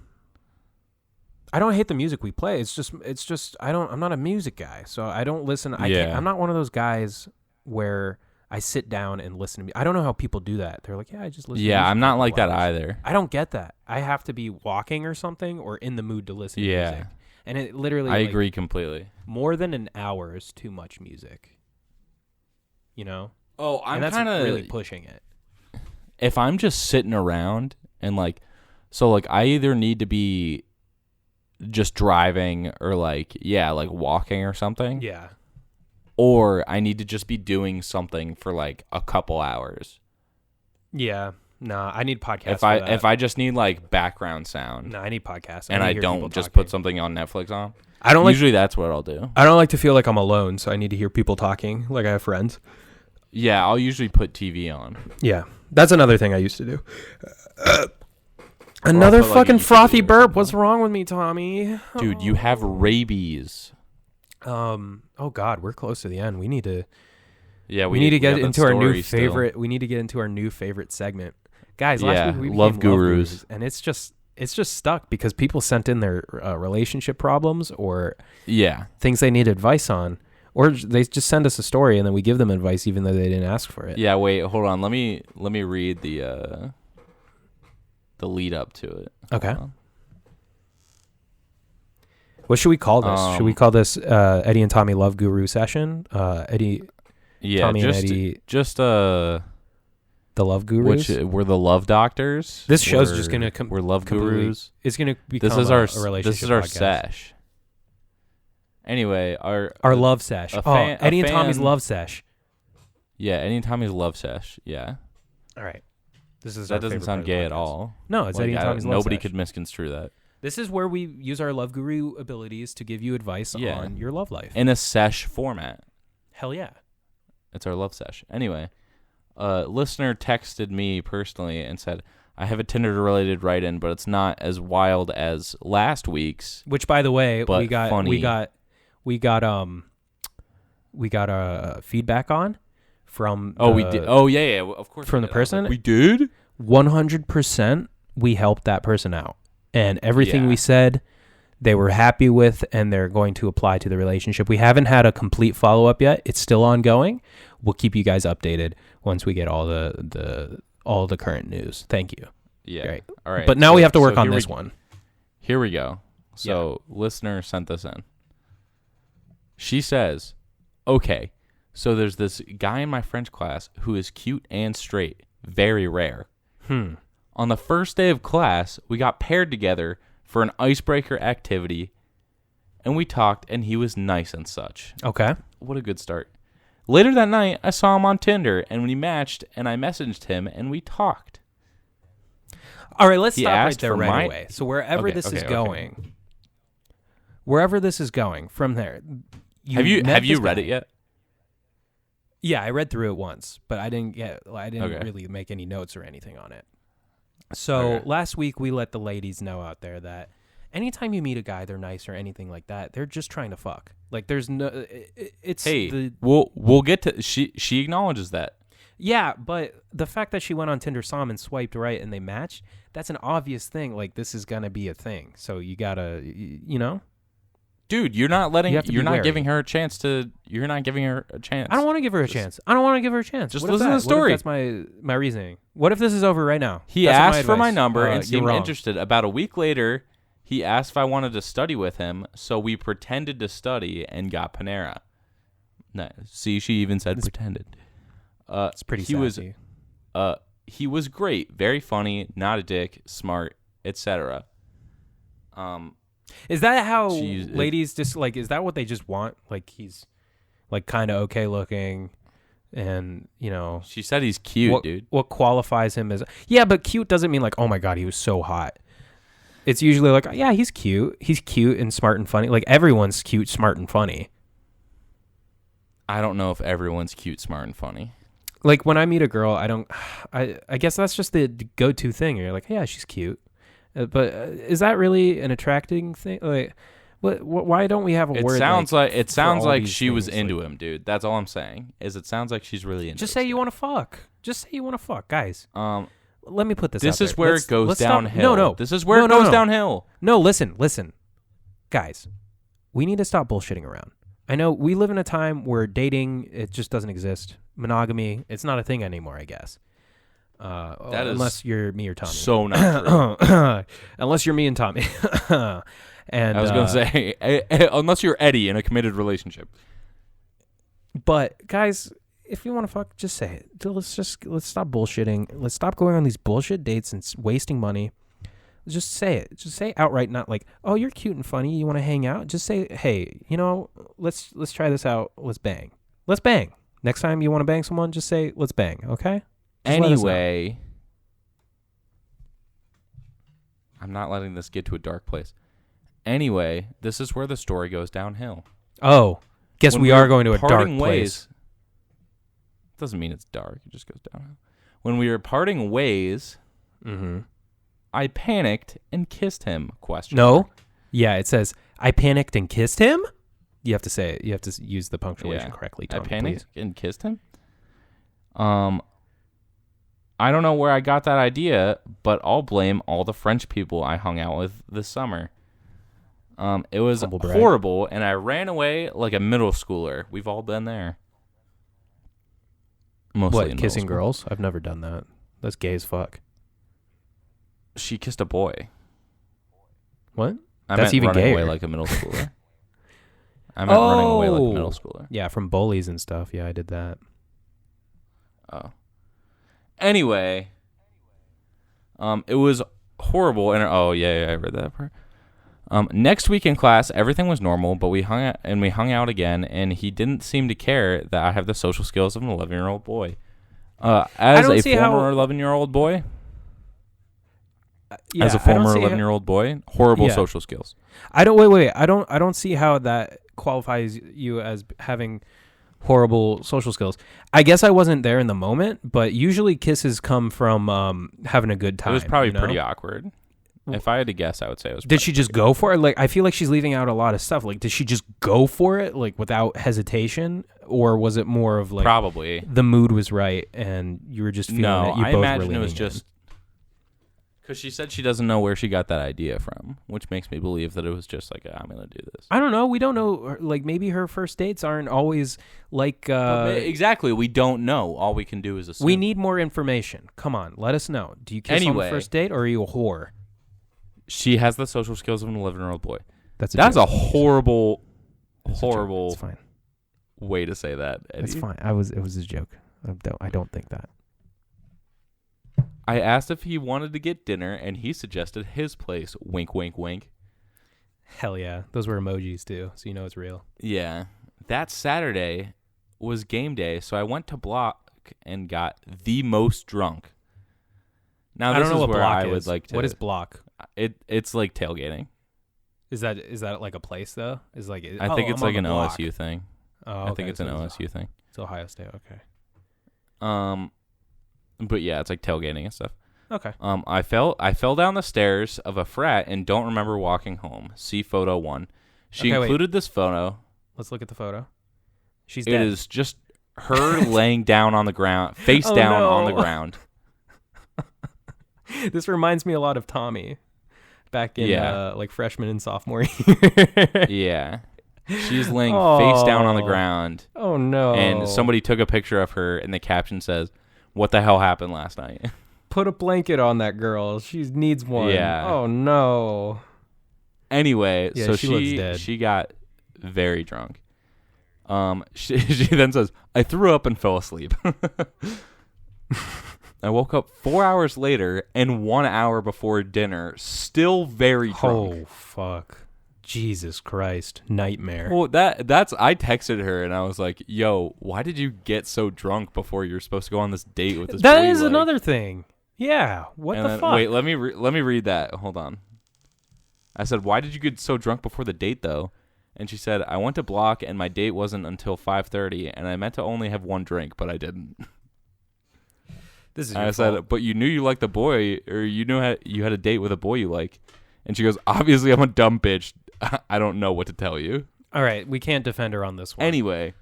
I don't hate the music we play. It's just I'm not a music guy, so I don't listen. I'm not one of those guys where I sit down and listen to me. I don't know how people do that. They're like, yeah, I just listen. Yeah, to music I'm for not a like couple that hours. either. I don't get that. I have to be walking or something or in the mood to listen to Yeah. music. And it literally, I agree completely. more than an hour is too much music. You know? Oh, I'm and that's kind of really pushing it. If I'm just sitting around and like, so like I either need to be just driving or like walking or something. Yeah. Or I need to just be doing something for like a couple hours. Yeah. Nah, I need podcasts. If I just need like background sound. No, I need podcasts. And I need to hear people don't just talking. put something on Netflix on. I don't Usually that's what I'll do. I don't like to feel like I'm alone, so I need to hear people talking like I have friends. Yeah, I'll usually put TV on. Yeah. That's another thing I used to do. Another put, like, a fucking YouTube frothy video or burp. something. What's wrong with me, Tommy? Dude, you have rabies. Oh God, we're close to the end. We need to Yeah, we need to get got that into our new story still. favorite. We need to get into our new favorite segment. Guys, Yeah, last week we became Love Gurus. and it's just stuck because people sent in their relationship problems or Yeah. things they need advice on, or they just send us a story and then we give them advice even though they didn't ask for it. Yeah, wait, hold on. Let me read the lead up to it. Okay. Hold on. What should we call this? Should we call this Eddie and Tommy Love Guru session? Eddie, Yeah, Tommy just and Eddie, just the Love Gurus. we're the love doctors. This show's We're- just gonna we're love completely- gurus. It's gonna become This is a our relationship. this is our podcast. sesh. Anyway, our love sesh. a fan- a Eddie and Tommy's fan- love sesh. Yeah, Eddie and Tommy's love sesh. Yeah, All right. This is that our doesn't favorite sound part of the gay at podcast. all. No, it's Like, Eddie and Tommy's love nobody sesh. could misconstrue that. This is where we use our love guru abilities to give you advice Yeah. on your love life. In a sesh format. Hell yeah. It's our love sesh. Anyway, a listener texted me personally and said, I have a Tinder-related write-in, but it's not as wild as last week's. Which, by the way, But we got feedback on from. We did. Oh yeah, of course. From we the did. I was like, person? we did. 100%, we helped that person out, and everything Yeah. we said, they were happy with, and they're going to apply to the relationship. We haven't had a complete follow-up yet. It's still ongoing. We'll keep you guys updated once we get all the current news. Thank you. Yeah. Great. All right. But now we have to work on here this one. Here we go. So, listener sent this in. She says, okay, so there's this guy in my French class who is cute and straight. Very rare. On the first day of class, we got paired together for an icebreaker activity, and we talked, and he was nice and such. Okay. What a good start. Later that night, I saw him on Tinder, and we matched, and I messaged him, and we talked. All right, let's He stop right asked there for right my- away. So wherever Okay, this is okay. going, from there. Have you met this read guy. it yet? Yeah, I read through it once, but I didn't Okay. really make any notes or anything on it. So Okay. last week we let the ladies know out there that anytime you meet a guy, they're nice or anything like that, they're just trying to fuck. Like there's no, it's Hey, we'll get to. She acknowledges that. yeah, but the fact that she went on Tinder, saw him, and swiped right, and they matched, that's an obvious thing. Like this is gonna be a thing. So you gotta, you know. Dude, you're not letting. You have to be You're not wary. giving her a chance to. You're not giving her a chance. I don't want to give her a chance. I don't want to give her a chance. just What if listen to that- the story. What if that's my reasoning. What if this is over right now? He That's asked for my advice. number and You're seemed wrong. interested. About a week later, he asked if I wanted to study with him, so we pretended to study and got Panera. No, see, she even said pretended. It's pretty he sassy. He was great, very funny, not a dick, smart, etc. Is that how Jeez, ladies just like? Is that what they just want? Like he's like kind of okay looking, and you know She said he's cute, dude. what qualifies him as? Yeah, but cute doesn't mean like, oh my god, he was so hot. It's usually like, yeah, he's cute. He's cute and smart and funny. Like everyone's cute, smart and funny. I don't know if everyone's cute, smart, and funny. Like when I meet a girl, I guess that's just the go-to thing. You're like, yeah, she's cute. But is that really an attracting thing? Like, why don't we have a It word? sounds like it for sounds all like these she was things, into like- him, dude. That's all I'm saying. Is it sounds like she's really into. Just say you want to fuck. Just say you want to fuck, guys. Let me put this. This out is there. where Let's- it goes let's stop- downhill. No. This is where it No, goes no. downhill. No, listen, guys. We need to stop bullshitting around. I know we live in a time where dating it just doesn't exist. Monogamy, it's not a thing anymore. I guess. That is unless you're me or Tommy. So not true. Unless you're me and Tommy. And I was going to say, unless you're Eddie in a committed relationship. But guys, if you want to fuck, just say it. Let's stop bullshitting. Let's stop going on these bullshit dates and wasting money. Just say it. Just say it outright, not like, oh, you're cute and funny. You want to hang out? Just say, hey, let's try this out. Let's bang. Let's bang. Next time you want to bang someone, just say, let's bang. Okay? Just anyway, I'm not letting this get to a dark place. Anyway, this is where the story goes downhill. Oh, guess When we are going to a dark parting place. Doesn't mean it's dark. It just goes downhill. When we were parting ways, I panicked and kissed him. No. Yeah, it says, I panicked and kissed him? You have to say it. You have to use the punctuation correctly, Tom, I panicked please. and kissed him? I don't know where I got that idea, but I'll blame all the French people I hung out with this summer. It was horrible, and I ran away like a middle schooler. We've all been there. Mostly what, kissing girls? I've never done that. That's gay as fuck. She kissed a boy. What? That's even gayer. Away like a middle schooler. I meant running away like a middle schooler. Yeah, from bullies and stuff. Yeah, I did that. Oh. Anyway, it was horrible. And I read that part. Next week in class, everything was normal, but we hung out again, and he didn't seem to care that I have the social skills of an 11-year-old boy. As a former 11-year-old boy, horrible social skills. I don't see how that qualifies you as having horrible social skills. I guess I wasn't there in the moment, but usually kisses come from having a good time. It was probably pretty awkward. If I had to guess, I would say it was. Did she just go for it? Like, I feel like she's leaving out a lot of stuff. Like, did she just go for it, like, without hesitation? Or was it more of, like, probably the mood was right and you were just feeling it? You I both imagine were it was just because she said she doesn't know where she got that idea from, which makes me believe that it was just like, I'm going to do this. I don't know. We don't know. Like, maybe her first dates aren't always like... exactly. We don't know. All we can do is assume. We need more information. Come on. Let us know. Do you kiss on the first date, or are you a whore? She has the social skills of an 11-year-old boy. That's a horrible It's fine. way to say that, Eddie. It's fine. It was a joke. I don't think that. I asked if he wanted to get dinner, and he suggested his place. Wink, wink, wink. Hell yeah. Those were emojis, too, so you know it's real. Yeah. That Saturday was game day, so I went to Block and got the most drunk. Now, this I don't know is what where Block I is. would like to... What is Block? It's like tailgating. Is that like a place, though? I think it's like an OSU thing. Oh, okay. I think it's an OSU thing. It's Ohio State, okay. But yeah, it's like tailgating and stuff. Okay. I fell down the stairs of a frat and don't remember walking home. See photo 1. She included this photo. Let's look at the photo. She's dead. It is just her laying down on the ground, face down on the ground. This reminds me a lot of Tommy back in like freshman and sophomore year. Yeah. She's laying face down on the ground. Oh, no. And somebody took a picture of her, and the caption says, "What the hell happened last night?" Put a blanket on that girl. She needs one. Yeah. Oh, no. Anyway, yeah, so she got very drunk. She then says, "I threw up and fell asleep." I woke up 4 hours later and 1 hour before dinner, still very drunk. Oh, fuck. Jesus Christ. Nightmare. Well, I texted her and I was like, "Yo, why did you get so drunk before you're supposed to go on this date with this boy?" That is another thing. Yeah. What the fuck? Wait, let me read that. Hold on. I said, "Why did you get so drunk before the date, though?" And she said, "I went to Block and my date wasn't until 5:30, and I meant to only have one drink, but I didn't." This is. I said, "But you knew you liked the boy, or you knew you had a date with a boy you like." And she goes, "Obviously, I'm a dumb bitch. I don't know what to tell you." All right, we can't defend her on this one. Anyway,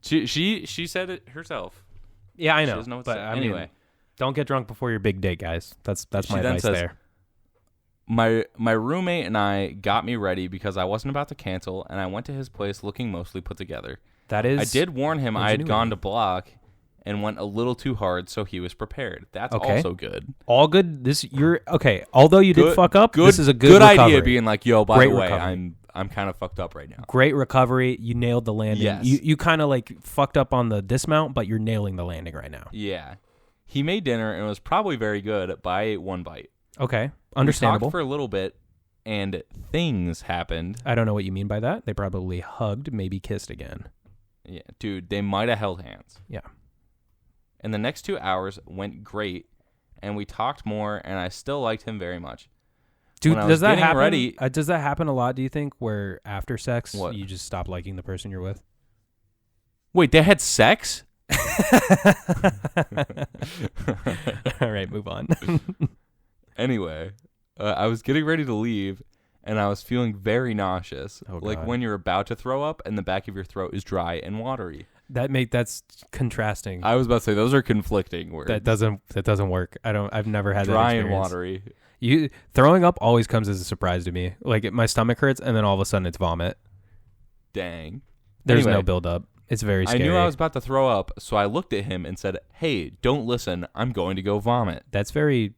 she said it herself. Yeah, I know. She doesn't know what but to say. Anyway, don't get drunk before your big date, guys. That's my advice there. My roommate and I got me ready because I wasn't about to cancel, and I went to his place looking mostly put together. That is. I did warn him I had gone to Block, and went a little too hard, so he was prepared. That's Okay. also good. All good. You're okay. Although you did fuck up, Good, this is a good recovery. idea being like, yo, by Great the way, recovery. I'm kind of fucked up right now. Great recovery. You nailed the landing. Yes. You kind of like fucked up on the dismount, but you're nailing the landing right now. Yeah. He made dinner and it was probably very good, but I ate one bite. Okay. We Understandable. talked for a little bit and things happened. I don't know what you mean by that. They probably hugged, maybe kissed again. Yeah, dude, they might have held hands. Yeah. And the next 2 hours went great, and we talked more, and I still liked him very much. Dude, When I does was that getting happen? ready- Does that happen a lot? Do you think where after sex What? you just stop liking the person you're with? Wait, they had sex? All right, move on. Anyway, I was getting ready to leave, and I was feeling very nauseous. Oh, like God. when you're about to throw up, and the back of your throat is dry and watery. That's contrasting. I was about to say, those are conflicting words. That doesn't work. I've never had dry that and experience. watery. You throwing up always comes as a surprise to me. Like my stomach hurts and then all of a sudden it's vomit. Dang. There's no Anyway, build up. It's very scary. I knew I was about to throw up, so I looked at him and said, "Hey, don't listen. I'm going to go vomit." That's very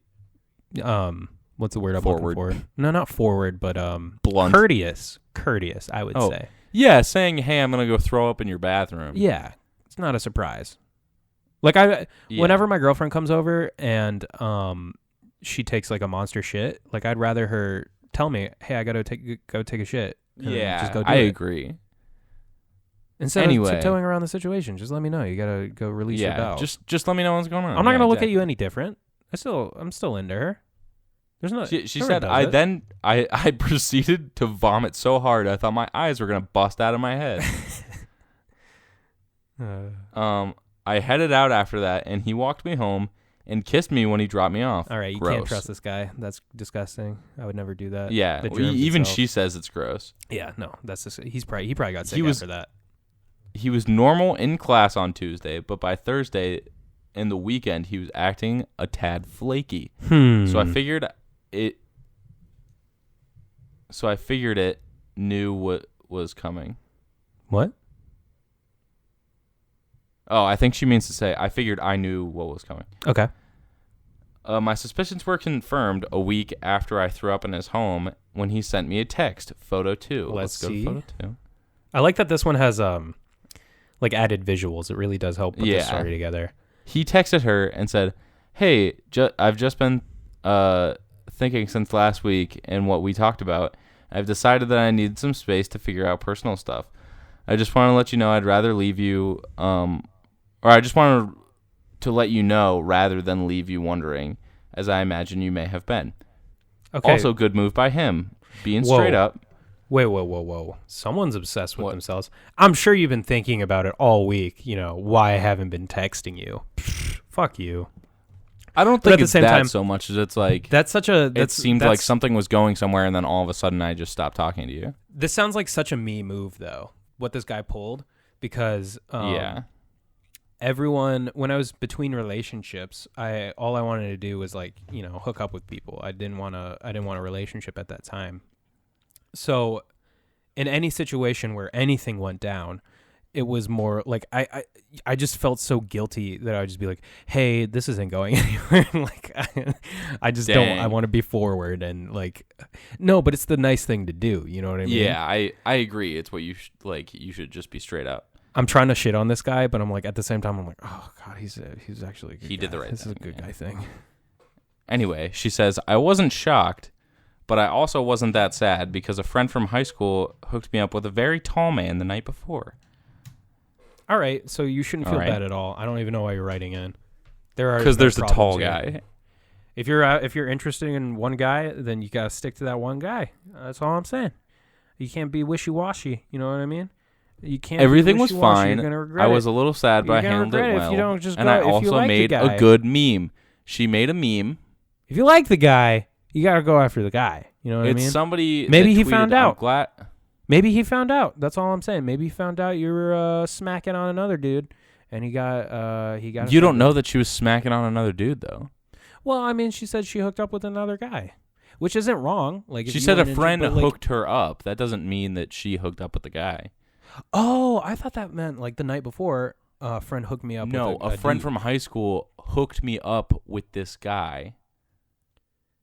what's the word I'm Forward. looking for? No, not forward, but Blunt. courteous, I would Oh. say. Yeah, saying, "Hey, I'm going to go throw up in your bathroom." Yeah. It's not a surprise. Like Yeah. whenever my girlfriend comes over and she takes like a monster shit, like I'd rather her tell me, "Hey, I got to go take a shit." And Yeah, just go do I it. agree. Instead Anyway. of tiptoeing around the situation, just let me know. You got to go release your Yeah, bowels. just let me know what's going on. I'm not Yeah, gonna look at exactly. you any different. I'm still into her. There's no. She everyone said, does it. I proceeded to vomit so hard I thought my eyes were gonna bust out of my head. I headed out after that, and he walked me home and kissed me when he dropped me off. All right, you Gross. can't trust this guy. That's disgusting. I would never do that. Yeah, The well, germs even itself. she says it's gross. Yeah, no, that's just he probably got sick He was- after that. He was normal in class on Tuesday, but by Thursday and the weekend he was acting a tad flaky. So I figured it. Knew what was coming. What? Oh, I think she means to say I figured I knew what was coming. Okay. My suspicions were confirmed a week after I threw up in his home when he sent me a text. Photo 2. Let's go to see. photo 2. I like that this one has like added visuals. It really does help put the Yeah. story together. He texted her and said, "Hey, I've just been thinking since last week and what we talked about. I've decided that I need some space to figure out personal stuff. I just want to let you know I'd rather leave you, or I just wanted to let you know rather than leave you wondering, as I imagine you may have been. Okay. Also, good move by him, being Whoa. straight up. Whoa. Someone's obsessed with What? themselves. I'm sure you've been thinking about it all week, you know, why I haven't been texting you. Fuck you. I don't But think at the it's same that time- so much as it's like That's such a it seemed like something was going somewhere, and then all of a sudden I just stopped talking to you. This sounds like such a me move though. What this guy pulled because Yeah. everyone when I was between relationships, all I wanted to do was like, you know, hook up with people. I didn't want a relationship at that time. So in any situation where anything went down, it was more like I just felt so guilty that I would just be like, hey, this isn't going anywhere. Like I just don't. I Dang. want to be forward and like, no, but it's the nice thing to do. You know what I mean? Yeah, I agree. It's what you like. You should just be straight up. I'm trying to shit on this guy, but I'm like at the same time I'm like, oh god, he's actually a good He did guy. the right This is a thing, good yeah. guy thing. Anyway, she says, I wasn't shocked, but I also wasn't that sad because a friend from high school hooked me up with a very tall man the night before. All right, so you shouldn't feel All right. bad at all. I don't even know why you're writing in. There are Because no there's a tall problems here. guy. If you're interested in one guy, then you gotta stick to that one guy. That's all I'm saying. You can't be wishy washy. You know what I mean? You can't. be Everything was wishy-washy. fine. You're gonna regret I was it. a little sad, but I You're gonna handled it regret it if well. you don't just and go- I if you also like the made guy. a good meme. She made a meme. If you like the guy, you gotta go after the guy. You know what It's I mean? somebody. Maybe that he tweeted, found "I'm out." glad. Maybe he found out. That's all I'm saying. Maybe he found out you were smacking on another dude, and he got. You don't offended. know that she was smacking on another dude, though. Well, I mean, she said she hooked up with another guy, which isn't wrong. Like if She you said a went into- friend but, like- hooked her up. That doesn't mean that she hooked up with the guy. Oh, I thought that meant like the night before. a friend hooked me up No, with a friend dude. from high school hooked me up with this guy.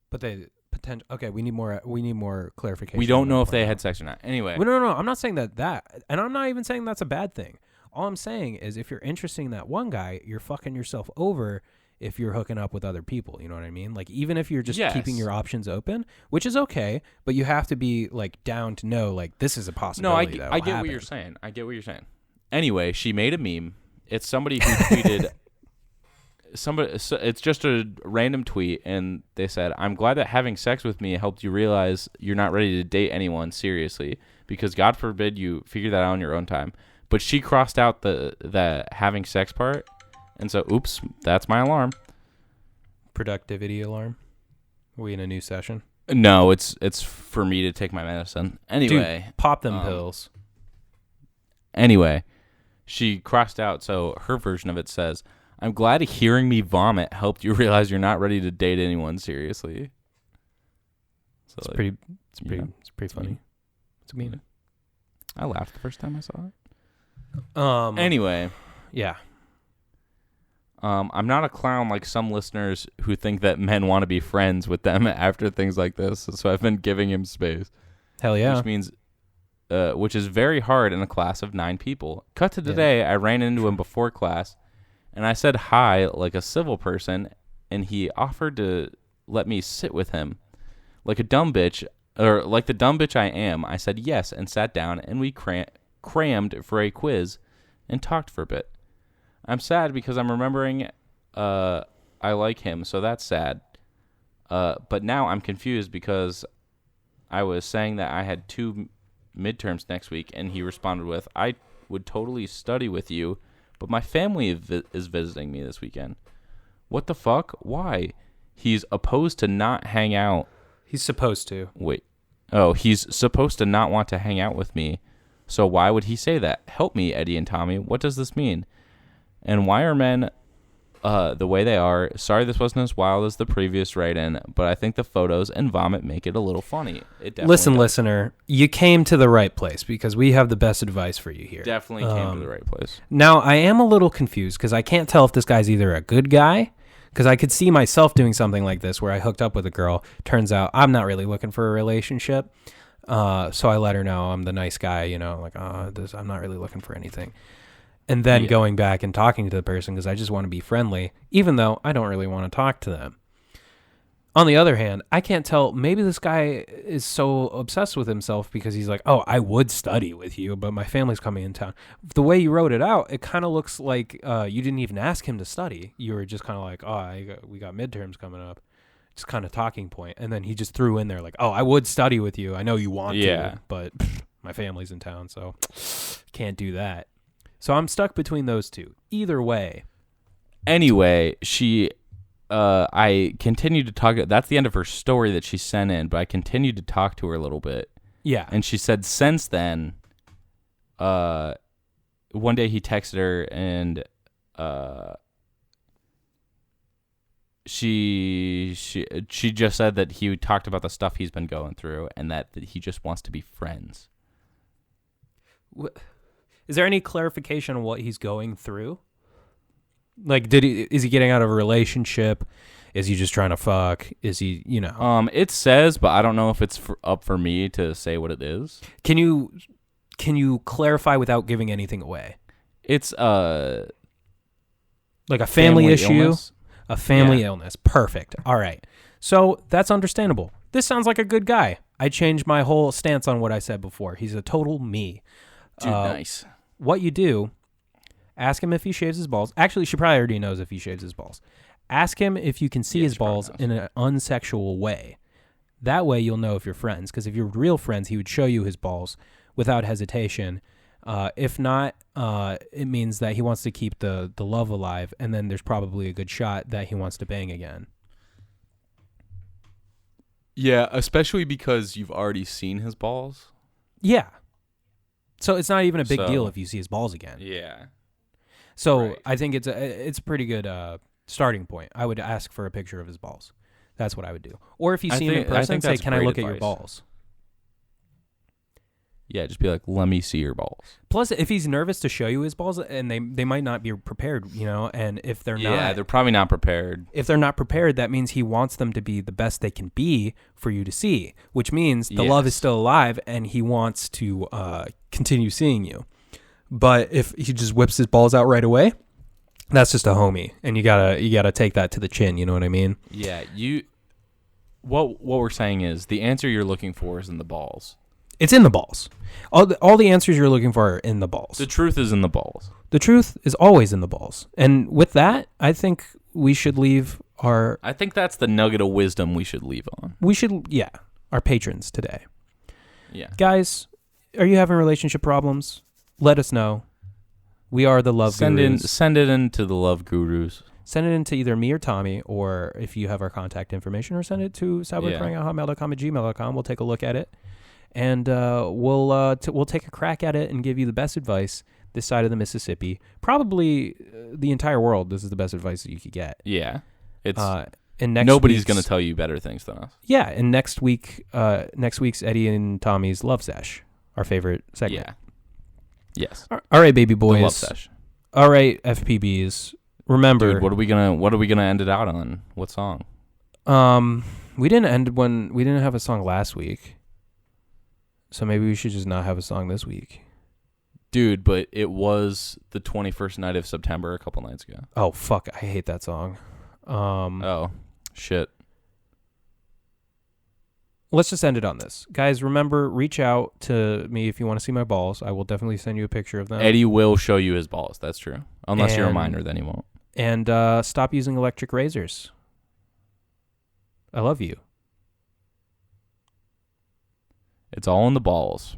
But they potential. Okay, we need more clarification. We don't on know that if they part. had sex or not. Anyway. Well, no. I'm not saying that, and I'm not even saying that's a bad thing. All I'm saying is if you're interested in that one guy, you're fucking yourself over if you're hooking up with other people. You know what I mean? Like, even if you're just keeping your options open, which is okay, but you have to be like down to know like this is a possibility. No, I get what you're saying. Anyway, she made a meme. It's somebody who tweeted it's just a random tweet, and they said, "I'm glad that having sex with me helped you realize you're not ready to date anyone seriously, because God forbid you figure that out on your own time." But she crossed out the having sex part, and so oops, that's my alarm. Productivity alarm. Are we in a new session? No, it's for me to take my medicine. Anyway, dude, pop them pills. Anyway, she crossed out, so her version of it says, "I'm glad hearing me vomit helped you realize you're not ready to date anyone seriously." So It's like, pretty funny. It's mean. I laughed the first time I saw it. Anyway, yeah. I'm not a clown like some listeners who think that men want to be friends with them after things like this, so I've been giving him space. Hell yeah. Which means, which is very hard in a class of 9 people. Cut to today, I ran into him before class, and I said hi like a civil person, and he offered to let me sit with him. Like a dumb bitch, or like the dumb bitch I am, I said yes and sat down, and we crammed for a quiz and talked for a bit. I'm sad because I'm remembering I like him, so that's sad. But now I'm confused because I was saying that I had 2 midterms next week, and he responded with, "I would totally study with you, but my family is visiting me this weekend." What the fuck? Why? He's opposed to not hang out. He's supposed to. Wait. Oh, he's supposed to not want to hang out with me. So why would he say that? Help me, Eddie and Tommy. What does this mean? And why are men the way they are? Sorry this wasn't as wild as the previous write-in, but I think the photos and vomit make it a little funny. It definitely Listen, does. listener, you came to the right place because we have the best advice for you here. Definitely came to the right place. Now, I am a little confused because I can't tell if this guy's either a good guy, because I could see myself doing something like this where I hooked up with a girl. Turns out I'm not really looking for a relationship. So I let her know I'm the nice guy, like, I'm not really looking for anything. And then going back and talking to the person because I just want to be friendly, even though I don't really want to talk to them. On the other hand, I can't tell. Maybe this guy is so obsessed with himself because he's like, oh, I would study with you, but my family's coming in town. The way you wrote it out, it kind of looks like you didn't even ask him to study. You were just kind of like, we got midterms coming up. Just kind of talking point. And then he just threw in there like, oh, I would study with you. I know you want to, but my family's in town, so can't do that. So I'm stuck between those two. Either way. Anyway, I continued to talk. That's the end of her story that she sent in, but I continued to talk to her a little bit. Yeah. And she said since then, one day he texted her and she just said that he talked about the stuff he's been going through and that he just wants to be friends. Is there any clarification on what he's going through? Like, is he getting out of a relationship? Is he just trying to fuck? Is he, It says, but I don't know if it's up for me to say what it is. Can you clarify without giving anything away? It's like a family issue, illness. A family illness. Perfect. All right. So that's understandable. This sounds like a good guy. I changed my whole stance on what I said before. He's a total me. Dude, nice. What you do, ask him if he shaves his balls. Actually, she probably already knows if he shaves his balls. Ask him if you can see his balls in an unsexual way. That way you'll know if you're friends. Because if you're real friends, he would show you his balls without hesitation. If not, it means that he wants to keep the love alive. And then there's probably a good shot that he wants to bang again. Yeah, especially because you've already seen his balls. Yeah. So it's not even a big deal if you see his balls again. Yeah. So right. I think it's a pretty good starting point. I would ask for a picture of his balls. That's what I would do. Or if you see him in person, say, "Can I look at your balls?" Yeah, just be like, let me see your balls. Plus, if he's nervous to show you his balls, and they might not be prepared, and if they're not, they're probably not prepared. If they're not prepared, that means he wants them to be the best they can be for you to see, which means the love is still alive, and he wants to continue seeing you. But if he just whips his balls out right away, that's just a homie, and you gotta take that to the chin. You know what I mean? Yeah, What we're saying is the answer you're looking for is in the balls. It's in the balls. All the answers you're looking for are in the balls. The truth is in the balls. The truth is always in the balls. And with that, I think we should leave our... I think that's the nugget of wisdom we should leave on. Our patrons today. Yeah. Guys, are you having relationship problems? Let us know. We are the love gurus. Send it in to the love gurus. Send it in to either me or Tommy, or if you have our contact information, or send it to sadboycryingout@hotmail.com at gmail.com. We'll take a look at it. And we'll take a crack at it and give you the best advice this side of the Mississippi. Probably the entire world. This is the best advice that you could get. Yeah, it's and nobody's going to tell you better things than us. Yeah, and next week's Eddie and Tommy's Love Sesh, our favorite segment. Yeah. Yes. All right, baby boys. The Love Sesh. All right, FPBs. Remember, dude, what are we gonna end it out on? What song? We didn't have a song last week. So maybe we should just not have a song this week. Dude, but it was the 21st night of September a couple nights ago. Oh, fuck. I hate that song. Oh, shit. Let's just end it on this. Guys, remember, reach out to me if you want to see my balls. I will definitely send you a picture of them. Eddie will show you his balls. That's true. Unless you're a minor, then he won't. And stop using electric razors. I love you. It's all in the balls.